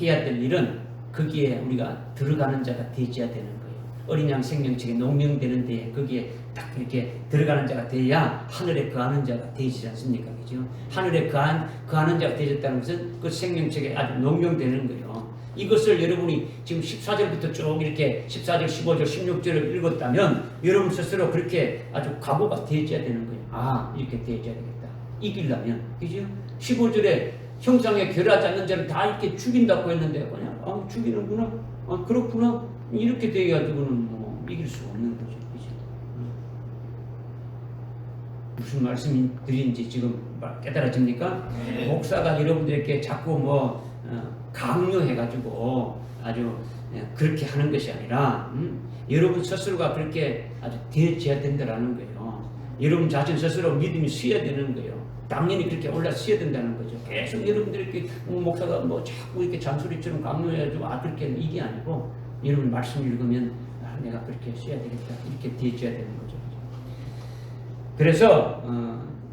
해야 될 일은 거기에 우리가 들어가는 자가 되어야 되는 거예요. 어린 양 생명책에 농명되는 데에 거기에 딱 이렇게 들어가는 자가 돼야 하늘에 거하는 자가 되지 않습니까? 그죠? 하늘에 거하는 자가 되졌다는 것은 그 생명책에 아주 농명되는 거예요. 이것을 여러분이 지금 14절부터 쭉 이렇게 14절, 15절, 16절을 읽었다면 여러분 스스로 그렇게 아주 각오가 되어야 되는 거예요. 아, 이렇게 되어야 되겠다. 이기려면. 그죠? 15절에 형상에 결하지 않는 자를 다 이렇게 죽인다고 했는데 그냥 죽이는구나. 그렇구나. 이렇게 돼가지고는 뭐 이길 수가 없는 거죠. 그죠? 무슨 말씀 드린지 지금 깨달아집니까? 네. 목사가 여러분들에게 자꾸 뭐 강요해가지고 아주 그렇게 하는 것이 아니라 여러분 스스로가 그렇게 아주 되어져야 된다는 거예요. 여러분 자신 스스로 믿음이 서야 되는 거예요. 당연히 그렇게 올라서야 된다는 거죠. 계속 여러분들에게 목사가 뭐 자꾸 이렇게 잔소리처럼 강요해가지고 그렇게 이게 아니고 여러분 말씀 읽으면 내가 그렇게 써야 되겠다 이렇게 되어져야 되는 거죠. 그래서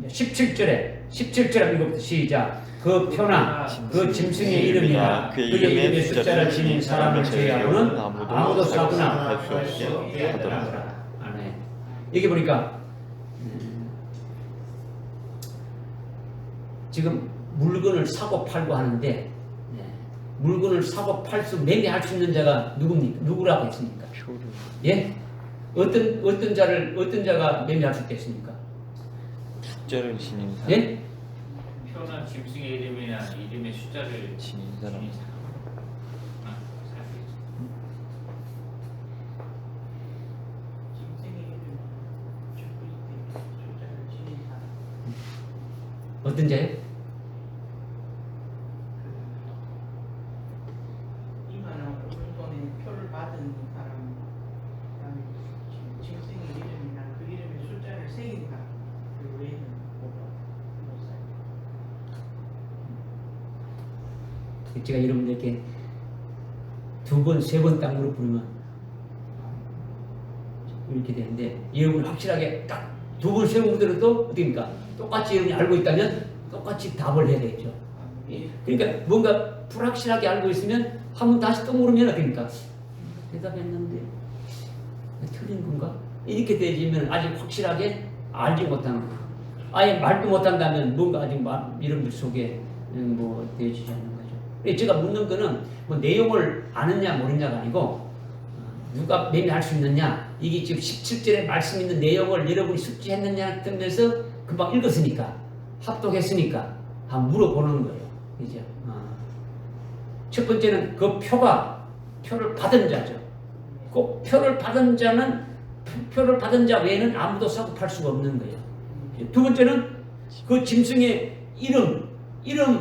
17절에 읽어부터 시작. 그 표나 그 짐승의 이름이나 그의 이름의 숫자를 지닌 사람을 제외하고는 아무도 사거나 할 수 없게 하더라. 아멘. 여기 보니까 지금 물건을 사고 팔고 하는데 물건을 사고 팔 수 매매할 수 있는 자가 누굽니까? 누구라고 했습니까? 예? 어떤 자가 매매할 수 있겠습니까? 숫자를 지닌 사람. 예? 표나 짐승의 이름이나 이름의 숫자를 지닌 사람. 지닌 사람. 살수 있어. 짐승의 이름 적고 있대. 숫자를 지닌 사람. 어떤 자요? 이만한 물건의 표를 받은 사람, 그다음에 짐승의 이름이나 그 이름의 숫자를 새긴 사람, 그 외에는 못 사요. 제가 여러분들께 2번, 3번 땅으로 부르면 이렇게 되는데 여러분 확실하게 딱 2번, 3번 들어도 어떻습니까? 똑같이 여러분이 알고 있다면 똑같이 답을 해야 되겠죠. 예. 그러니까 뭔가 불확실하게 알고 있으면 한번 다시 또 물으면 어떻습니까? 대답했는데 틀린 건가? 이렇게 되지면 아직 확실하게 알지 못하는 거예요. 아예 말도 못한다면 뭔가 아직 여러분들 속에 뭐 되어지지 않는 거죠. 제가 묻는 거는 뭐 내용을 아느냐 모르냐가 아니고 누가 매매할 수 있느냐, 이게 지금 17절에 말씀 있는 내용을 여러분이 숙지했느냐 뜨면서 금방 읽었으니까 합독했으니까 한번 물어보는 거예요. 그죠? 첫 번째는 그 표를 받은 자죠. 꼭 표를 받은 자는 표를 받은 자 외에는 아무도 사고 팔 수가 없는 거예요. 두 번째는 그 짐승의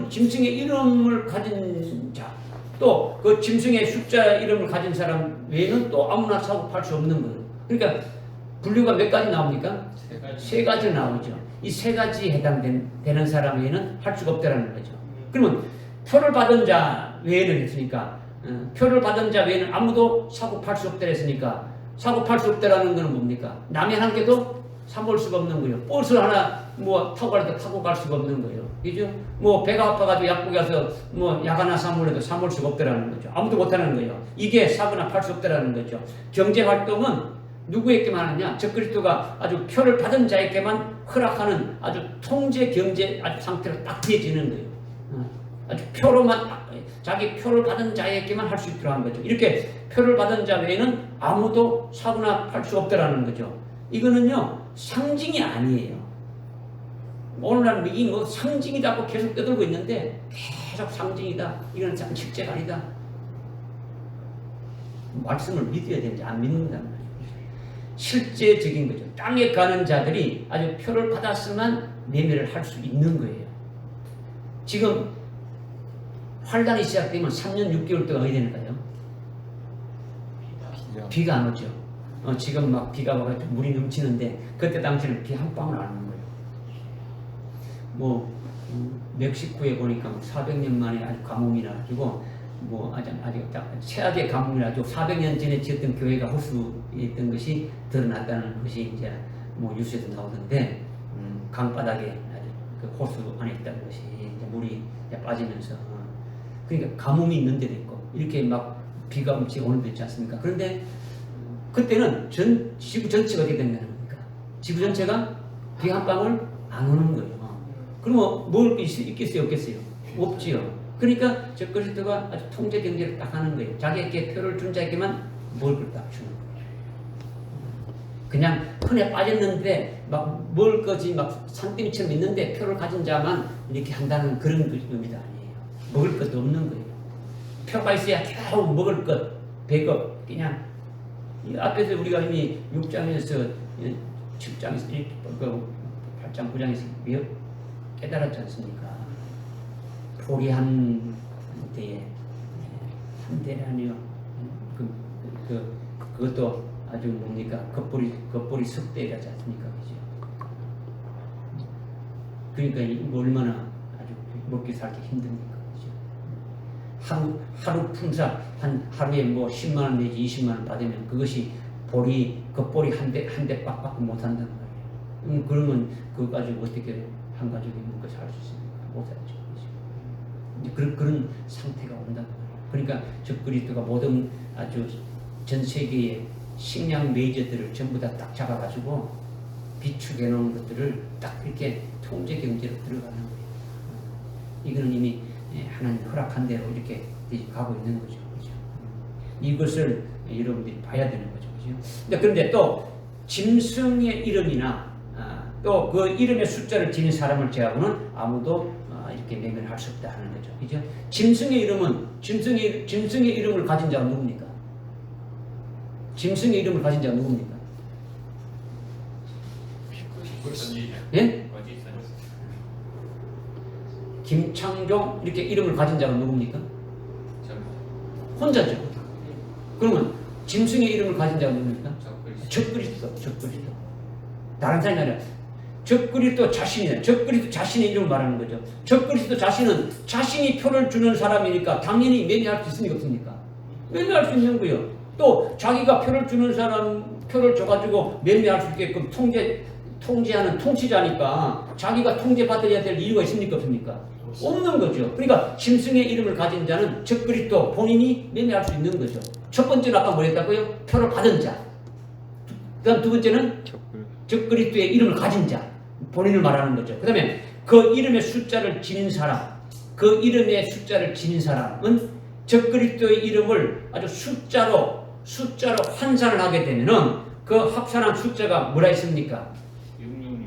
짐승의 이름을 가진 자, 또 그 짐승의 숫자 이름을 가진 사람 외에는 또 아무나 사고 팔 수 없는 거예요. 그러니까 분류가 몇 가지 나옵니까? 세 가지 나오죠. 이 세 가지에 해당되는 사람 외에는 할 수가 없다는 거죠. 그러면 표를 받은 자 외에는 했으니까 표를 받은 자 외에는 아무도 사고 팔 수 없다 했으니까 사고 팔 수 없다라는 것은 뭡니까? 남의 한 개도 사볼 수가 없는 거예요. 버스 하나 뭐 타고 갈 때 타고 갈 수가 없는 거예요. 그죠? 뭐 배가 아파가지고 약국에 가서 뭐 약 하나 사물래도 사볼 수가 없다라는 거죠. 아무도 못하는 거예요. 이게 사거나 팔 수 없다라는 거죠. 경제 활동은 누구에게만 하느냐? 적그리스도가 아주 표를 받은 자에게만 허락하는 아주 통제 경제 아주 상태로 딱 되어지는 거예요. 아주 표로만 자기 표를 받은 자에게만 할 수 있도록 하는 거죠. 이렇게 표를 받은 자 외에는 아무도 사거나 팔 수 없다라는 거죠. 이거는요 상징이 아니에요. 오늘날 이게 뭐 상징이라고 계속 떠들고 있는데 계속 상징이다. 이건 실제가 아니다. 말씀을 믿어야 되는지 안 믿는단 말이에요. 실제적인 거죠. 땅에 가는 자들이 아주 표를 받았으면 매매를 할 수 있는 거예요. 지금 환란이 시작되면 3년 6개월 동안 어디 되는가요? 비가 안 오죠. 지금 막 비가 와가지고 물이 넘치는데 그때 당시에는 비 한 방울 안 오는 거예요. 뭐 멕시코에 보니까 400년 만에 아주 가뭄이 나가지고 뭐 아주 최악의 가뭄이 나가지고 400년 전에 지었던 교회가 호수였던 것이 드러났다는 것이 이제 뭐 뉴스에도 나오던데 강바닥에 아주 그 호수 안에 있다는 것이 이제 물이 이제 빠지면서 그러니까 가뭄이 있는 데도 있고 이렇게 막 비가 엄청 오는 데 있지 않습니까? 그런데 그때는 지구 전체가 어떻게 된다는 겁니까? 지구 전체가 비 한 방울 안 오는 거예요. 그러면 먹을 게 있겠어요? 없겠어요? 없지요. 그러니까 적그리스도가 아주 통제 경제를 딱 하는 거예요. 자기에게 표를 준 자에게만 먹을 걸 딱 주는 거예요. 그냥 흔해 빠졌는데 막 먹을 것이 막 산더미처럼 있는데 표를 가진 자만 이렇게 한다는 그런 의미도 아니에요. 먹을 것도 없는 거예요. 표가 있어야 겨우 먹을 것, 배급, 그냥 이 앞에서 우리가 이미 6장에서 7장에서 8장, 9장에서 깨달았지 않습니까? 포기한 때에 한 대는 아니요. 그것도 아주 뭡니까? 겉벌이 석대라지 않습니까? 그죠? 그러니까 이거 얼마나 아주 먹기 살기 힘듭니까? 그죠? 하루 품삯 하루에 뭐 10만 원 내지 20만 원 받으면 그것이 겉벌이 한 대 빡빡 못 한단 말이에요. 그러면 그거 가지고 어떻게 한 가족이 먹고 살 수 있습니까? 못 살죠. 그런 상태가 온단 말이에요. 그러니까 적그리스도가 모든 아주 전 세계의 식량 메이저들을 전부 다 딱 잡아가지고 비축해 놓은 것들을 딱 이렇게 통제 경제로 들어가는 거예요. 이거는 이미 하나님 허락한 대로 이렇게 가고 있는 거죠. 그죠? 이것을 여러분들이 봐야 되는 거죠. 그죠? 그런데 또 짐승의 이름이나 또 그 이름의 숫자를 지닌 사람을 제하고는 아무도 이렇게 매매할 수 없다 하는 거죠. 그죠? 짐승의 이름은 짐승의 이름을 가진 자가 누굽니까? 짐승의 이름을 가진 자가 누굽니까? 예? 김창종 이렇게 이름을 가진 자가 누굽니까? 혼자죠. 그러면 짐승의 이름을 가진 자가 누굽니까? 적그리스도. 다른 사람이 아니라 적그리스도 자신이다. 적그리스도 자신의 이름을 말하는 거죠. 적그리스도 자신은 자신이 표를 주는 사람이니까 당연히 매매할 수 있습니까? 없습니까? 매매할 수 있는 거예요. 또 자기가 표를 주는 사람 표를 줘가지고 매매할 수 있게끔 통제하는 통치자니까 자기가 통제받아야 될 이유가 있습니까? 없습니까? 없는 거죠. 그러니까 짐승의 이름을 가진 자는 적그리스도 본인이 매매할 수 있는 거죠. 첫 번째는 아까 뭐랬다고요? 표를 받은 자. 그다음 두 번째는 적그리스도의 이름을 가진 자. 본인을 말하는 거죠. 그 다음에 그 이름의 숫자를 지닌 사람. 그 이름의 숫자를 지닌 사람은 적그리스도의 이름을 아주 숫자로 환산을 하게 되면은 그 합산한 숫자가 뭐라 했습니까?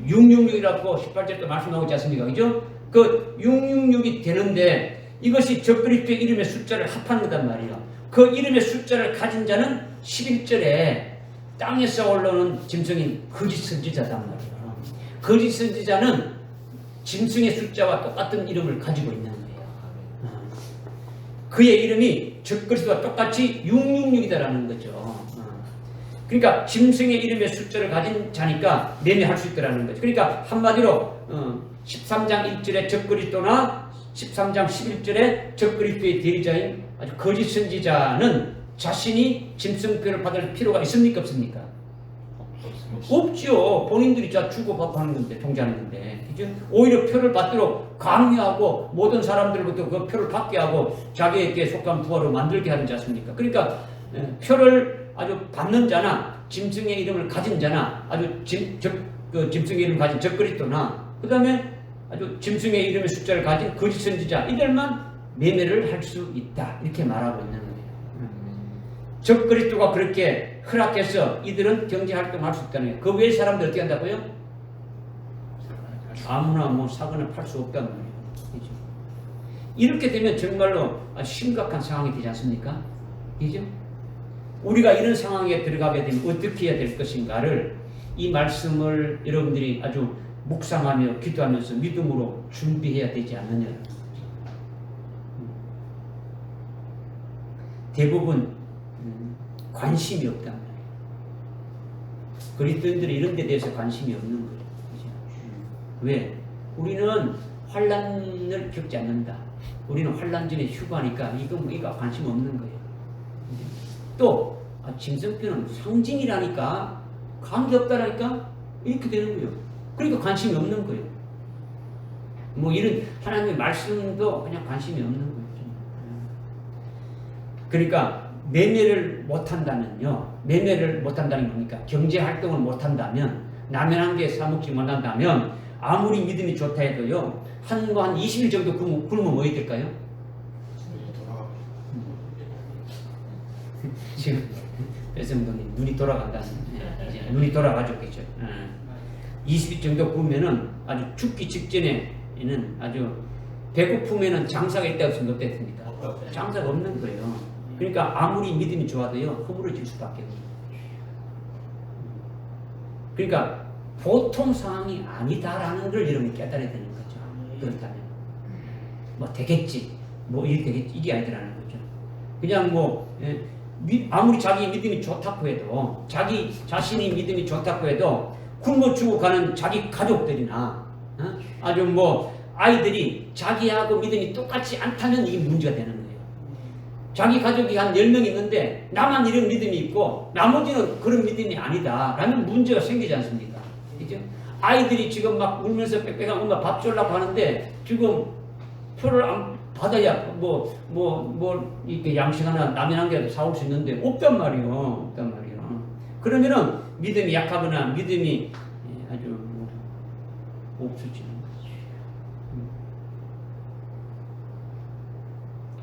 666이라고 18절 때 말씀하고 있지 않습니까? 그죠? 그 666이 되는데 이것이 적그리스도의 이름의 숫자를 합한 거단 말이에요. 그 이름의 숫자를 가진 자는 11절에 땅에서 올라오는 짐승인 거짓 선지자단 말이에요. 거짓 선지자는 짐승의 숫자와 똑같은 이름을 가지고 있는 거예요. 그의 이름이 적그리스도와 똑같이 666이다라는 거죠. 그러니까 짐승의 이름의 숫자를 가진 자니까 매매할 수 있다라는 거죠. 그러니까 한마디로 13장 1절의 적그리스도나 13장 11절의 적그리스도의 대리자인 아주 거짓 선지자는 자신이 짐승표를 받을 필요가 있습니까? 없습니까? 없죠. 본인들이 주고받고 하는 건데, 통제하는 건데. 그죠? 오히려 표를 받도록 강요하고 모든 사람들부터 그 표를 받게 하고 자기에게 속한 부하로 만들게 하지 않습니까? 그러니까 표를 아주 받는 자나 짐승의 이름을 가진 자나 아주 짐승의 이름을 가진 적그리스도나 그 다음에 아주 짐승의 이름의 숫자를 가진 거짓 선지자 이들만 매매를 할 수 있다. 이렇게 말하고 있는 거예요. 적그리스도가 그렇게 허락해서 이들은 경제활동을 할 수 있다는 거예요. 그 외의 사람들 어떻게 한다고요? 아무나 사거나 팔 수 없다는 거예요. 그렇죠? 이렇게 되면 정말로 아주 심각한 상황이 되지 않습니까? 그죠? 우리가 이런 상황에 들어가게 되면 어떻게 해야 될 것인가를 이 말씀을 여러분들이 아주 묵상하며 기도하면서 믿음으로 준비해야 되지 않느냐. 대부분 관심이 없단 말이에요. 그리스도인들이 이런 데 대해서 관심이 없는 거죠. 그렇죠? 왜? 우리는 환난을 겪지 않는다. 우리는 환난 전에 휴가니까 이거 관심 없는 거예요. 또 짐승표는 상징이라니까 관계없다라니까 이렇게 되는 거예요. 그러니까 관심이 없는 거예요. 뭐 이런 하나님의 말씀도 그냥 관심이 없는 거예요. 그러니까 매매를 못한다면요. 매매를 못한다는 게 뭡니까? 경제활동을 못한다면 라면 한 개 사먹지 못한다면 아무리 믿음이 좋다 해도요. 한 20일 정도 굶으면 뭐 될까요? 지금 배성동님 눈이 돌아간다는 이제 눈이 돌아가졌겠죠. 20일 정도 굶으면은 아주 죽기 직전에는 아주 배고픔에는 장사가 있다고 생각 어땠습니까? 장사가 없는 거예요. 그러니까 아무리 믿음이 좋아도요 허물어질 수밖에 없어요. 그러니까 보통 상황이 아니다라는 걸 여러분이 깨달아야 되는 거죠. 그렇다면 뭐 되겠지, 뭐 이렇게 되겠지 이게 아니더라는 거죠. 그냥 아무리 자기 믿음이 좋다고 해도 자기 자신이 믿음이 좋다고 해도 굶어 죽어 가는 자기 가족들이나 아주 아이들이 자기하고 믿음이 똑같지 않다면 이게 문제가 되는 거예요. 자기 가족이 한 10명 있는데 나만 이런 믿음이 있고 나머지는 그런 믿음이 아니다 라는 문제가 생기지 않습니까? 그죠? 아이들이 지금 막 울면서 빽빽한 엄마 밥 주려고 하는데 지금 표를 안 받아야 이렇게 양식 하나 라면 한 개라도 사올 수 있는데 없단 말이에요. 그러면은 믿음이 약하거나 믿음이 아주 없어지는 거죠.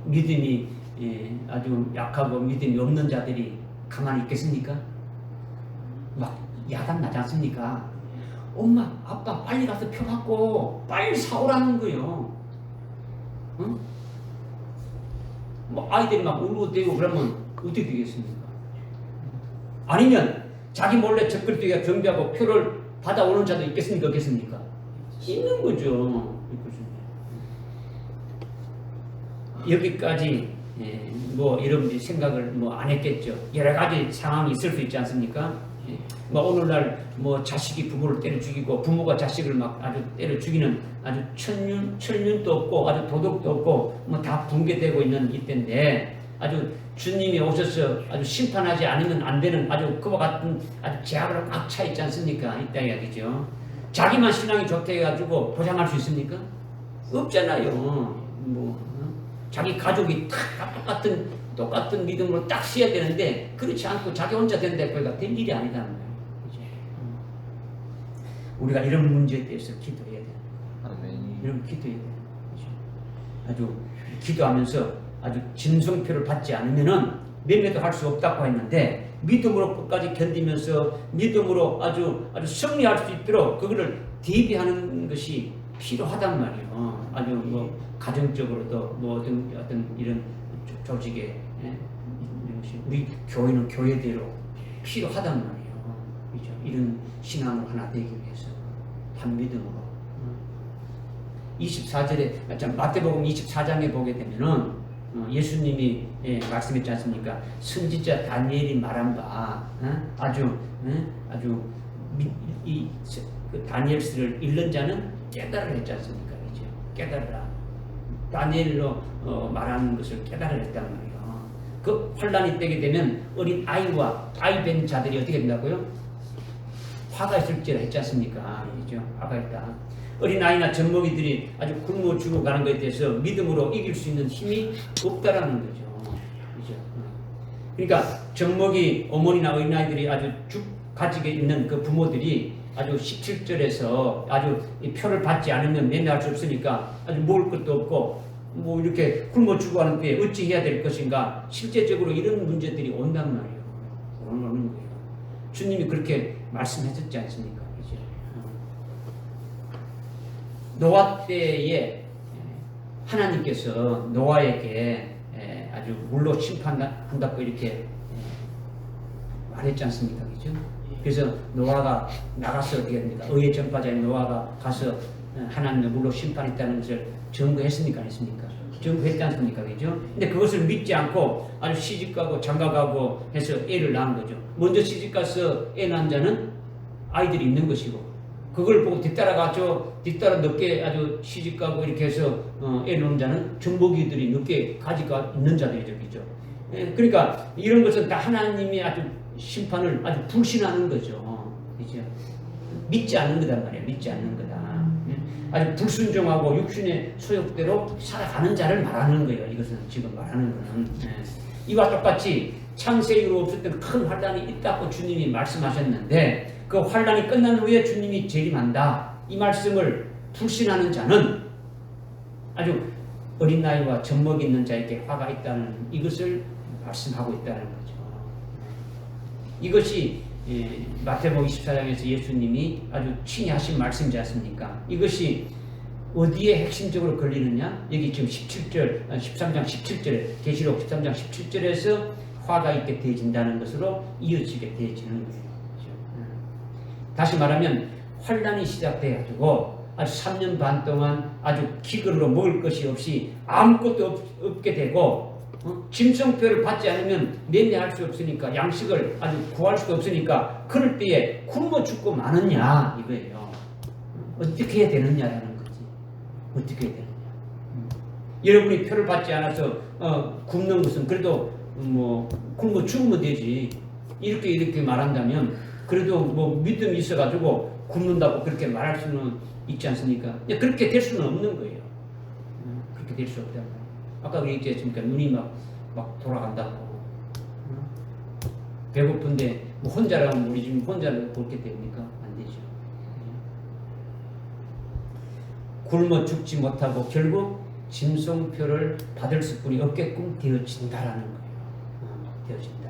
믿음이 아주 약하고 믿음이 없는 자들이 가만히 있겠습니까? 막 야단 나지 않습니까? 엄마, 아빠 빨리 가서 표 받고 빨리 사오라는 거예요. 응? 뭐 아이들이 막 울고대고 그러면 어떻게 되겠습니까? 아니면 자기 몰래 적글뛰기가 경비하고 표를 받아오는 자도 있겠습니까? 없겠습니까? 있는 거죠. 여기까지 뭐 여러분들이 생각을 뭐 안 했겠죠. 여러 가지 상황이 있을 수 있지 않습니까? 뭐 오늘날 뭐 자식이 부모를 때려 죽이고 부모가 자식을 막 아주 때려 죽이는 아주 천륜도 없고 아주 도덕도 없고 뭐 다 붕괴되고 있는 이때인데 아주 주님이 오셔서 아주 심판하지 않으면 안 되는 아주 그와 같은 아주 제약으로 꽉 차 있지 않습니까? 이따 이야기죠. 자기만 신앙이 좋다 해가지고 보장할 수 있습니까? 없잖아요. 뭐 자기 가족이 다 똑같은 믿음으로 딱 써야 되는데 그렇지 않고 자기 혼자 된다 그러니까 될 일이 아니다는 거예요. 우리가 이런 문제에 대해서 기도해야 돼요. 아멘. 이런 기도해야 돼요. 아주 기도하면서 아주 진성표를 받지 않으면은 매매도 할 수 없다고 했는데 믿음으로 끝까지 견디면서 믿음으로 아주 승리할 수 있도록 그거를 대비하는 것이 필요하단 말이에요. 아주 뭐 가정적으로도 뭐 어떤 이런 조직에 우리 교회는 교회대로 필요하단 말이에요. 그렇죠? 이런 신앙을 하나 되기 위해서 한 믿음으로 24절에 마태복음 24장에 보게 되면은 예수님이 말씀했지 않습니까? 선지자 다니엘이 말한 바 아주 그 다니엘서를 읽는 자는 깨달으라 했지 않습니까? 그렇죠? 깨달으라. 다니엘로 말하는 것을 깨달으라 했단 말이에요. 그 환란이 때게 되면 어린 아이와 아이 된 자들이 어떻게 된다고요? 화가 있을지라 했지 않습니까? 그렇죠? 화가 있다. 어린아이나 젖먹이들이 아주 굶어 죽어가는 것에 대해서 믿음으로 이길 수 있는 힘이 없다라는 거죠. 그렇죠? 그러니까 젖먹이 어머니나 어린아이들이 아주 죽 가지게 있는 그 부모들이 아주 17절에서 아주 이 표를 받지 않으면 매매할 수 없으니까 아주 먹을 것도 없고 뭐 이렇게 굶어 죽어가는데 어찌 해야 될 것인가 실제적으로 이런 문제들이 온단 말이에요. 오는 거예요. 주님이 그렇게 말씀하셨지 않습니까? 그렇죠? 노아 때에 하나님께서 노아에게 아주 물로 심판한다고 이렇게 말했지 않습니까? 그죠? 그래서 노아가 나가서 어떻게 됩니까? 의의 전파자인 노아가 가서 하나님의 물로 심판했다는 것을 증거했습니까? 안 했습니까? 증거했지 않습니까? 그죠? 근데 그것을 믿지 않고 아주 시집가고 장가가고 해서 애를 낳은 거죠. 먼저 시집가서 애 낳은 자는 아이들이 있는 것이고 그걸 보고 뒤따라 늦게 아주 시집가고 이렇게 해서 애 낳은 자는 젖먹이들이 늦게 가지가 있는 자들이죠. 그죠? 그러니까 이런 것은 다 하나님이 아주 심판을 아주 불신하는 거죠. 그죠? 믿지 않는 거단 말이에요. 믿지 않는 거다. 아주 불순종하고 육신의 소욕대로 살아가는 자를 말하는 거예요. 이것은 지금 말하는 거는. 이와 똑같이 창세 이후로 없었던 큰 환란이 있다고 주님이 말씀하셨는데 그 환란이 끝난 후에 주님이 재림한다. 이 말씀을 불신하는 자는 아주 어린 나이와 젖먹이 있는 자에게 화가 있다는 이것을 말씀하고 있다는 거죠. 이것이 마태복음 24장에서 예수님이 아주 친히 하신 말씀이지 않습니까? 이것이 어디에 핵심적으로 걸리느냐? 여기 지금 13장 17절에 계시록 13장 17절에서 화가 있게 되어진다는 것으로 이어지게 되어지는 거예요. 다시 말하면 환란이 시작돼가지고 아주 3년 반 동안 아주 기근으로 먹을 것이 없이 아무것도 없게 되고 짐승표를 받지 않으면 매매할 수 없으니까 양식을 아주 구할 수도 없으니까 그럴 때에 굶어 죽고 마느냐 이거예요. 어떻게 해야 되느냐라는 거지. 어떻게 해야 되느냐. 여러분이 표를 받지 않아서 굶는 것은 그래도 뭐 굶어 죽으면 되지. 이렇게 말한다면 그래도 뭐 믿음이 있어가지고 굶는다고 그렇게 말할 수는 있지 않습니까? 그렇게 될 수는 없는 거예요. 그렇게 될 수 없다. 아까 그랬지 않습니까? 눈이 막 돌아간다고. 배고픈데 뭐 혼자라면 우리 지금 혼자를 그렇게 됩니까? 안 되죠. 굶어 죽지 못하고 결국 짐승표를 받을 수뿐이 없게끔 되어진다라는 거예요. 되어진다.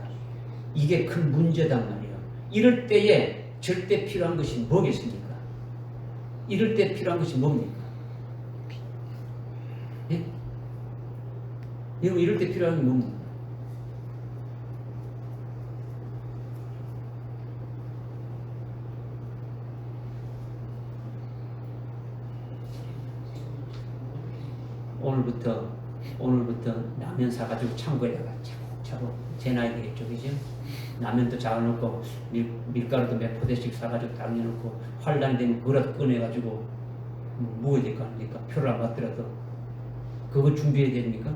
이게 큰 문제단 말이에요. 이럴 때에 절대 필요한 것이 뭐겠습니까? 이럴 때 필요한 것이 뭡니까? 예? 이럴 때 필요한 게 뭡니까? 오늘부터 라면 사가지고 창고에다가 차곡차곡 제 나이 되겠죠, 그죠? 라면도 잡아놓고 밀가루도 몇 포대씩 사가지고 당겨놓고 환란이 되면 그거라도 꺼내가지고 먹어야 될 거 아닙니까? 표를 안 받더라도 그거 준비해야 됩니까?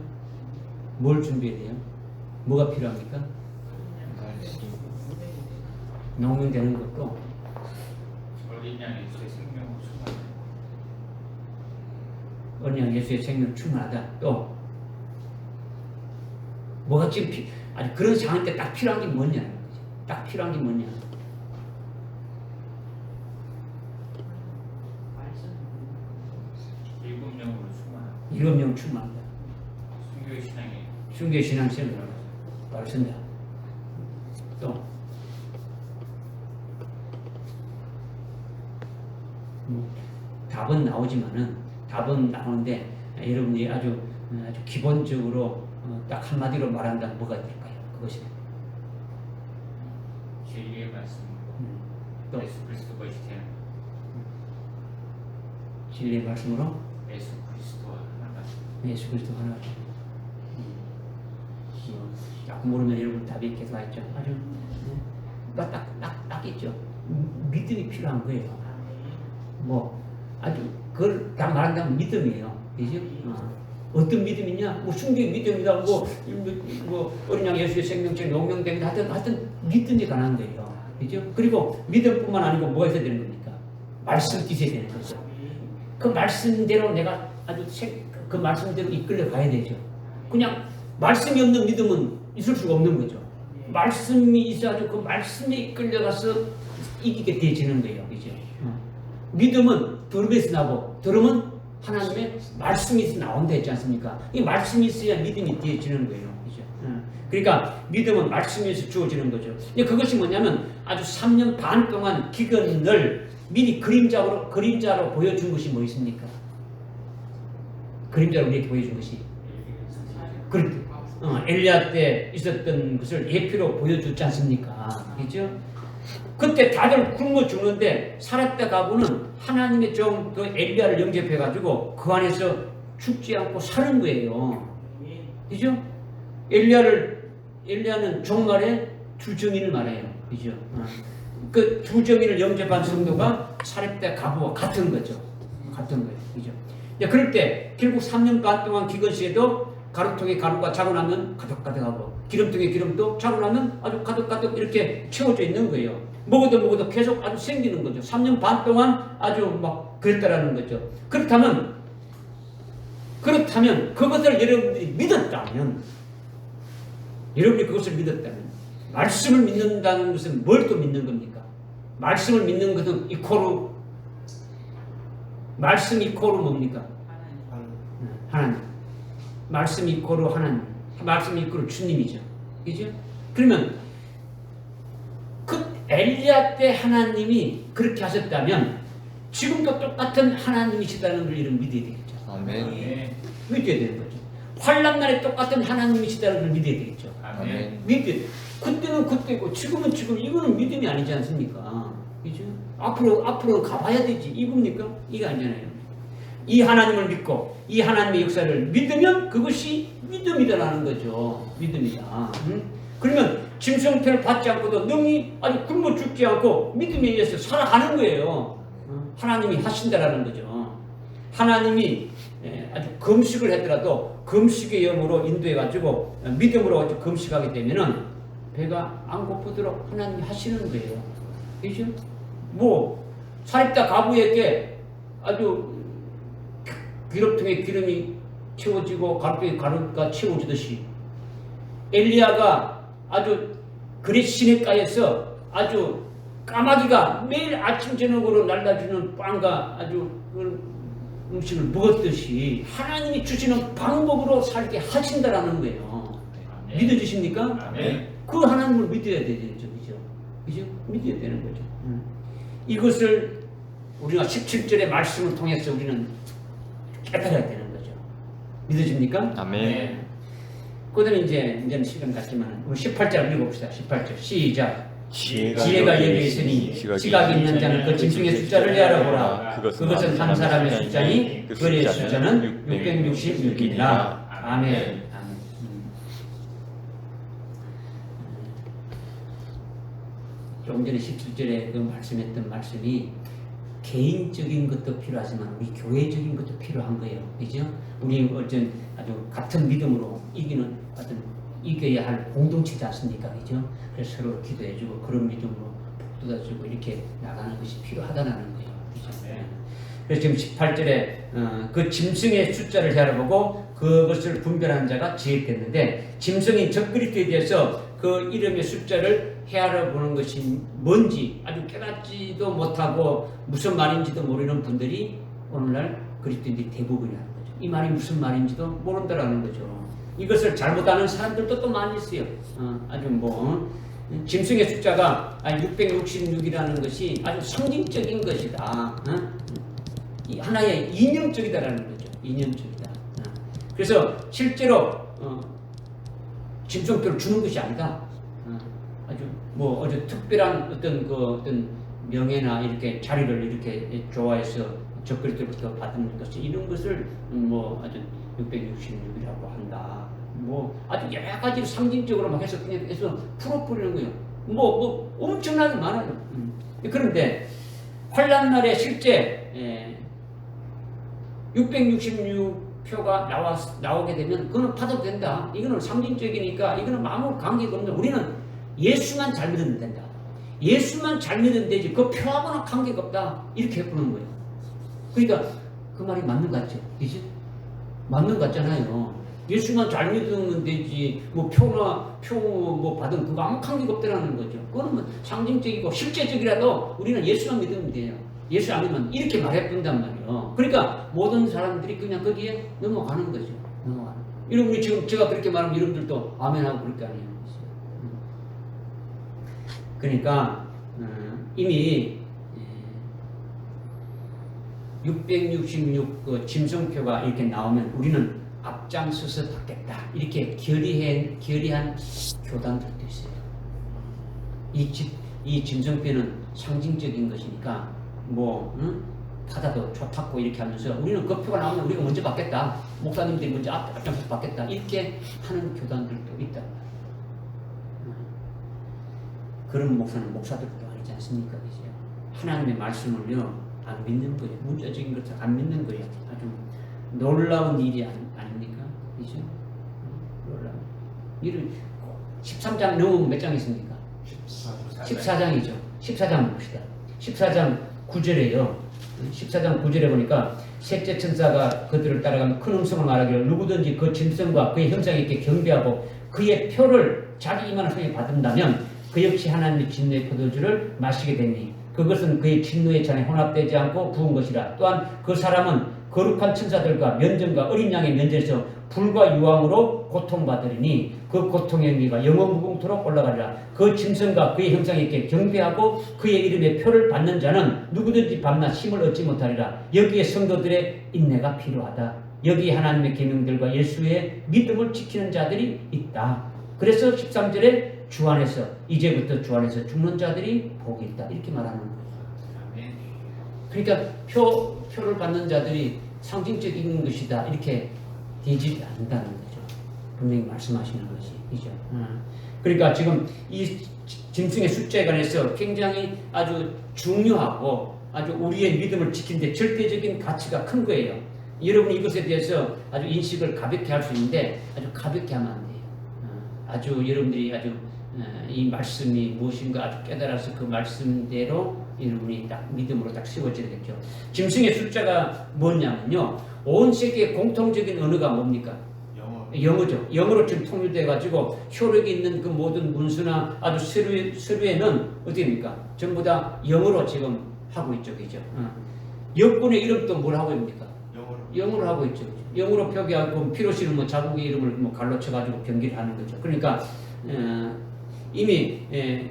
뭘 준비해야 돼요? 뭐가 필요합니까? 농민되는 것도 어린 양 예수의 생명을 충만하다. 어린 양 예수의 생명 충만하다. 또 뭐가 지금 아니 그런 상황 때 딱 필요한 게 뭐냐? 딱 필요한 게 뭐냐? 일곱 영으로 충만하다. 일곱 영 충만하다. 순교의 신앙이 순교의 신앙생활을 말씀다. 또 답은 나오는데 여러분이 아주 기본적으로 딱 한마디로 말한다면 뭐가 될까요? 그것이 진리의 말씀으로 또 예수 그리스도가 이시되는 진리의 말씀으로 예수 그리스도와 하나가 예수 그리스도 하나. 자꾸 모르면 여러분 답이 계속 있죠. 아주 딱 있죠. 믿음이 필요한 거예요. 뭐 아주 그걸 다 말한다면 믿음이에요. 그죠? 어떤 믿음이냐? 뭐 순교의 믿음이다. 뭐 어린 양 예수의 생명체 용명됩니다. 하여튼 믿음이 가능한 거예요. 그죠? 그리고 믿음뿐만 아니고 뭐가 있어야 되는 겁니까? 말씀 있어야 되는 거죠. 그 말씀대로 내가 아주 그 말씀대로 이끌려 가야 되죠. 그냥 말씀이 없는 믿음은 있을 수가 없는 거죠. 말씀이 있어가지고 그 말씀에 이끌려가서 이기게 되지는 거예요. 그죠? 믿음은 들음에서 나고 들음은 하나님의 말씀이 있어 나온다 했지 않습니까? 이 말씀이 있어야 믿음이 되어지는 거예요. 그죠? 그러니까 믿음은 말씀에서 주어지는 거죠. 그것이 뭐냐면 아주 3년 반 동안 기근을 미리 그림자로 보여준 것이 뭐 있습니까? 그림자로 우리에게 보여준 것이 엘리야 때 있었던 것을 예표로 보여줬지 않습니까? 그죠? 그때 다들 굶어 죽는데 사렙다 가부는 하나님의 종 그 엘리야를 영접해가지고 그 안에서 죽지 않고 사는 거예요. 그죠? 엘리야는 종말에 두 정인을 말해요. 그죠? 그 두 정인을 영접한 성도가 사렙다 가부와 같은 거죠. 같은 거예요. 그죠? 그럴 때 결국 3년 반 동안 기근시에도 가루통에 가루가 차고 나면 가득가득하고 기름통에 기름도 차고 나면 아주 가득가득 이렇게 채워져 있는 거예요. 먹어도 계속 아주 생기는 거죠. 3년 반 동안 아주 막 그랬다라는 거죠. 그렇다면 그것을 여러분들이 믿었다면 말씀을 믿는다는 것은 뭘 또 믿는 겁니까? 말씀을 믿는 것은 말씀 이코로 뭡니까? 하나님. 말씀 이코로 하나님. 말씀 이코로 주님이죠. 그죠? 그러면 그 엘리야 때 하나님이 그렇게 하셨다면 지금도 똑같은 하나님이시다는 걸 이런 믿어야 되겠죠. 아멘. 믿어야 되는 거죠. 환난 날에 똑같은 하나님이시다는 걸 믿어야 되겠죠. 아멘. 믿어야 돼. 그때는 그때고 지금은 지금. 이거는 믿음이 아니지 않습니까? 그죠? 앞으로 가봐야 되지. 이겁니까? 이게 아니잖아요. 이 하나님을 믿고 이 하나님의 역사를 믿으면 그것이 믿음이다라는 거죠. 믿음이다. 그러면 짐승표를 받지 않고도 능히 아주 굶어 죽지 않고 믿음에 의해서 살아가는 거예요. 하나님이 하신다라는 거죠. 하나님이 아주 금식을 했더라도 금식의 영으로 인도해가지고 믿음으로 금식하게 되면은 배가 안 고프도록 하나님이 하시는 거예요. 그죠? 뭐 사렙다 가부에게 아주 기름통에 기름이 채워지고 가루통에 가루가 채워지듯이 엘리야가 아주 그릿 시냇가에서 아주 까마귀가 매일 아침 저녁으로 날라주는 빵과 아주 음식을 먹었듯이 하나님이 주시는 방법으로 살게 하신다라는 거예요. 믿어지십니까? 아멘. 그 하나님을 믿어야 되죠. 그죠? 믿어야 되는 거죠. 이것을 우리가 17절의 말씀을 통해서 우리는 깨달아야 되는 거죠. 믿어집니까? 아멘. 그 다음에 이제는 시간 같지만 우리 18절 읽어봅시다. 18절 시작. 지혜가 여기 있으니 지각이 있는 자는 그 짐승의 숫자를 알아보라. 그것은 한 사람의 숫자니 그의 숫자는 666이니라. 아멘. 조금 전에 17절에 그 말씀했던 말씀이 개인적인 것도 필요하지만 우리 교회적인 것도 필요한 거예요. 그죠? 우리 어떤 아주 같은 믿음으로 이겨야 할 공동체지 않습니까? 그죠? 그래서 서로 기도해주고 그런 믿음으로 북돋아주고 이렇게 나가는 것이 필요하다는 거예요. 그죠? 그래서 지금 18절에 그 짐승의 숫자를 알아보고 그것을 분별하는 자가 지혜됐는데 짐승인 적그리스도에 대해서 그 이름의 숫자를 헤아려 보는 것이 뭔지 아주 깨닫지도 못하고 무슨 말인지도 모르는 분들이 오늘날 그리스도인들이 대부분이라는 거죠. 이 말이 무슨 말인지도 모른다라는 거죠. 이것을 잘못 아는 사람들도 또 많이 있어요. 짐승의 숫자가 666이라는 것이 아주 상징적인 것이다. 이 하나의 이념적이다라는 거죠. 이념적이다. 그래서 실제로 짐승표를 주는 것이 아니다. 아주 특별한 어떤 명예나 이렇게 자리를 이렇게 좋아해서 적그리스도로부터 받은 것이 이런 것을 아주 666이라고 한다. 아주 여러 가지 상징적으로 막 해서 그냥 해서 풀어버리는 거예요. 엄청나게 많아요. 그런데 환란 날에 실제 666표가 나오게 되면 그거는 받아도 된다. 이거는 상징적이니까 이거는 아무 관계가 없는. 우리는 예수만 잘 믿으면 된다. 예수만 잘 믿으면 되지. 그 표하고는 관계가 없다. 이렇게 해보는 거예요. 그러니까 그 말이 맞는 것 같죠? 그죠? 맞는 것 같잖아요. 예수만 잘 믿으면 되지. 표 받은 그거 아무 관계가 없다는 거죠. 그거는 상징적이고 실제적이라도 우리는 예수만 믿으면 돼요. 예수 안 믿으면 이렇게 말해본단 말이에요. 그러니까 모든 사람들이 그냥 거기에 넘어가는 거죠. 여러분이 지금 제가 그렇게 말하면 여러분들도 아멘하고 그럴 거 아니에요. 그러니까 이미 666 그 짐승표가 이렇게 나오면 우리는 앞장서서 받겠다. 이렇게 결의한 교단들도 있어요. 이 짐승표는 상징적인 것이니까 받아도 좋다고 이렇게 하면서 우리는 그 표가 나오면 우리가 먼저 받겠다. 목사님들이 먼저 앞장서서 받겠다. 이렇게 하는 교단들도 있다. 그런 목사들도 아니지 않습니까? 그죠? 하나님의 말씀을요, 안 믿는 거예요. 문자적인 것을 안 믿는 거예요. 아주 놀라운 일이 아닙니까? 그죠? 놀라운. 일을 13장 넘으면 몇 장 있습니까? 14장이죠. 14장 봅시다. 14장 9절에요. 14장 9절에 보니까 셋째 천사가 그들을 따라가며 큰 음성을 말하기를 누구든지 그 짐승과 그의 형상에 있게 경배하고 그의 표를 자기 이만한 손에 받는다면 그 역시 하나님의 진노의 포도주를 마시게 되니 그것은 그의 진노의 잔에 혼합되지 않고 부은 것이라. 또한 그 사람은 거룩한 천사들과 면전과 어린 양의 면전에서 불과 유황으로 고통받으리니 그 고통의 의미가 영원 무궁토록 올라가리라. 그 짐승과 그의 형상에 있게 경배하고 그의 이름의 표를 받는 자는 누구든지 밤낮 힘을 얻지 못하리라. 여기에 성도들의 인내가 필요하다. 여기에 하나님의 계명들과 예수의 믿음을 지키는 자들이 있다. 그래서 13절에 주 안에서 이제부터 주 안에서 죽는 자들이 복이 있다. 이렇게 말하는 거예요. 그러니까 표를 받는 자들이 상징적인 것이다. 이렇게 되지 않는다는 거죠. 분명히 말씀하시는 것이. 그죠? 그러니까 지금 이 짐승의 숫자에 관해서 굉장히 아주 중요하고 아주 우리의 믿음을 지키는데 절대적인 가치가 큰 거예요. 여러분이 이것에 대해서 아주 인식을 가볍게 할 수 있는데 아주 가볍게 하면 안 돼요. 아주 여러분들이 아주 이 말씀이 무엇인가 아주 깨달아서 그 말씀대로 여러분이 딱 믿음으로 딱 세워지겠죠. 짐승의 숫자가 뭐냐면요, 온 세계의 공통적인 언어가 뭡니까? 영어죠. 영어로 지금 통일돼 가지고 효력이 있는 그 모든 문서나 아주 서류에는 어떻게입니까? 전부 다 영어로 지금 하고 있죠, 그죠? 여권의 이름도 뭘 하고 있습니까? 영으로 하고 있죠. 영으로 표기하고 필요시는 뭐 자국의 이름을 뭐 갈로 쳐가지고 변기를 하는 거죠. 그러니까 이미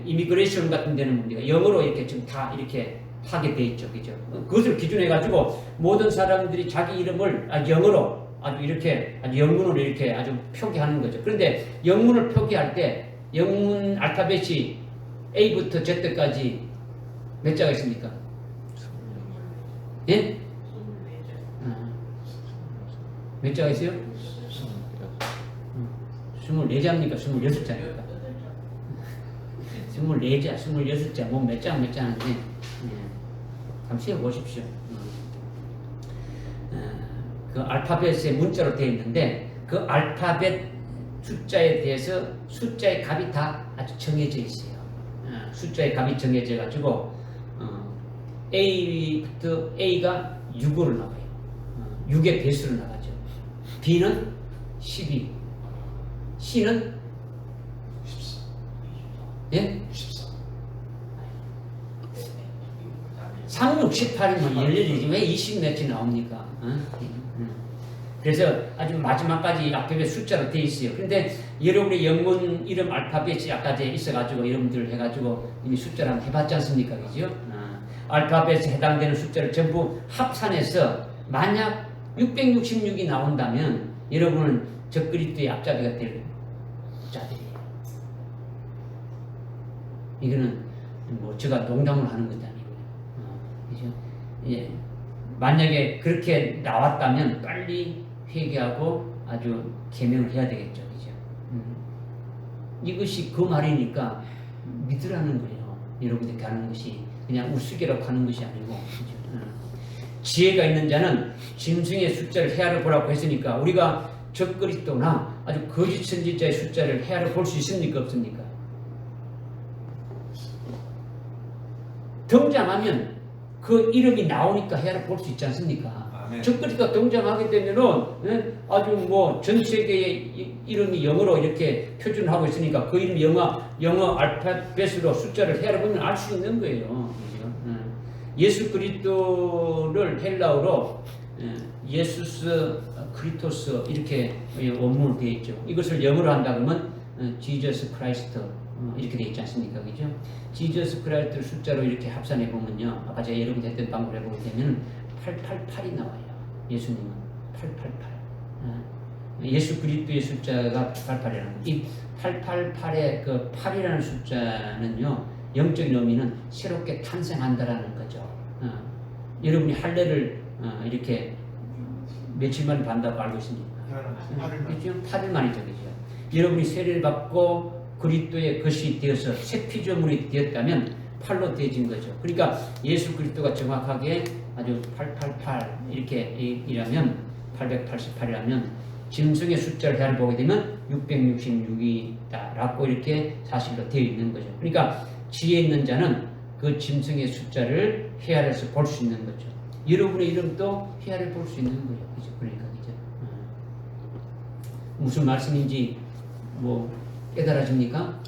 이미그레이션 같은 데는 우리가 영어로 이렇게 지금 다 이렇게 하게 돼 있죠, 그죠? 그것을 기준해 가지고 모든 사람들이 자기 이름을 영어로 아주 이렇게 아주 영문으로 이렇게 아주 표기하는 거죠. 그런데 영문을 표기할 때 영문 알파벳이 A부터 Z까지 몇 자가 있습니까? 예? 몇 자가 있어요? 24자입니까? 26자입니까? 24자, 26자, 뭐 몇 자 하는데, 한번 세어보십시오. 그 알파벳의 문자로 되어 있는데, 그 알파벳 숫자에 대해서 숫자의 값이 다 아주 정해져 있어요. 숫자의 값이 정해져 가지고, A부터 A가 6으로 나와요. 6의 배수로 나가죠. B는 12, C는 14. 예? 14. 3, 6, 18이면 11이지 왜 20몇이 나옵니까? 그래서 아주 마지막까지 알파벳 숫자로 되어 있어요. 그런데 여러분의 영문 이름 알파벳이 아까 전에 있어가지고 여러분들 해가지고 이미 숫자를 한번 해봤지 않습니까? 그죠? 알파벳에 해당되는 숫자를 전부 합산해서 만약 666이 나온다면 여러분은 적그리스도의 앞자리가 될 자들이에요. 이거는 뭐 제가 농담을 하는 것도 아니고요. 그죠? 예. 만약에 그렇게 나왔다면 빨리 회개하고 아주 개명을 해야 되겠죠. 그죠? 이것이 그 말이니까 믿으라는 거예요. 여러분들이 하는 것이 그냥 우스개로 가는 것이 아니고. 그죠? 지혜가 있는 자는 짐승의 숫자를 헤아려 보라고 했으니까 우리가 적그리스도나 아주 거짓 선지자의 숫자를 헤아려 볼 수 있습니까? 없습니까? 등장하면 그 이름이 나오니까 헤아려 볼 수 있지 않습니까? 적그리스도가 등장하게 되면은 아주 뭐 전 세계의 이름이 영어로 이렇게 표준하고 있으니까 그 이름 영어 알파벳으로 숫자를 헤아려 보면 알 수 있는 거예요. 예수 그리스도를 헬라어로 예수스 크리토스 이렇게 원문으로 되어 있죠. 이것을 영어로 한다 그러면 지저스 크라이스트 이렇게 되어 있지 않습니까? 그죠? 지저스 크라이스트를 숫자로 이렇게 합산해 보면요. 아까 제가 여러분 했던 방법을 해보게 되면 888이 나와요. 예수님은 888. 예수 그리스도의 숫자가 888이라는 이 888의 그 8이라는 숫자는요. 영적인 의미는 새롭게 탄생한다라는 거죠. 여러분이 할례를 이렇게 며칠 만에 받는다고 알고 있습니까? 8일 만이죠. 그죠? 여러분이 세례를 받고 그리스도의 것이 되어서 새 피조물이 되었다면 8로 되어진 거죠. 그러니까 예수 그리스도가 정확하게 아주 888 이렇게 이라면 888이라면 짐승의 숫자를 헤아려 보게 되면 666이다라고 이렇게 사실로 되어 있는 거죠. 그러니까 지혜 있는 자는 그 짐승의 숫자를 헤아려서 볼 수 있는 거죠. 여러분의 이름도 헤아려 볼 수 있는 거죠. 그죠? 그러니까 그죠? 무슨 말씀인지 뭐 깨달아집니까?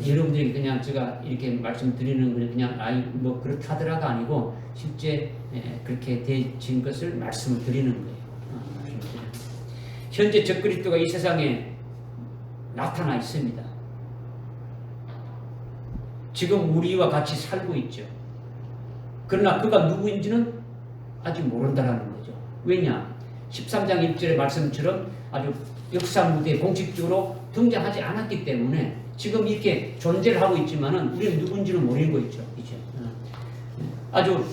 여러분들이 그냥 제가 이렇게 말씀드리는 건 그냥 뭐 그렇다 하더라가 아니고 실제 그렇게 되어진 것을 말씀을 드리는 거예요. 현재 적그리스도가 이 세상에 나타나 있습니다. 지금 우리와 같이 살고 있죠. 그러나 그가 누구인지는 아직 모른다라는 거죠. 왜냐? 13장 1절의 말씀처럼 아주 역사 무대에 공식적으로 등장하지 않았기 때문에 지금 이렇게 존재를 하고 있지만은 우리는 누군지는 모르고 있죠. 그죠? 아주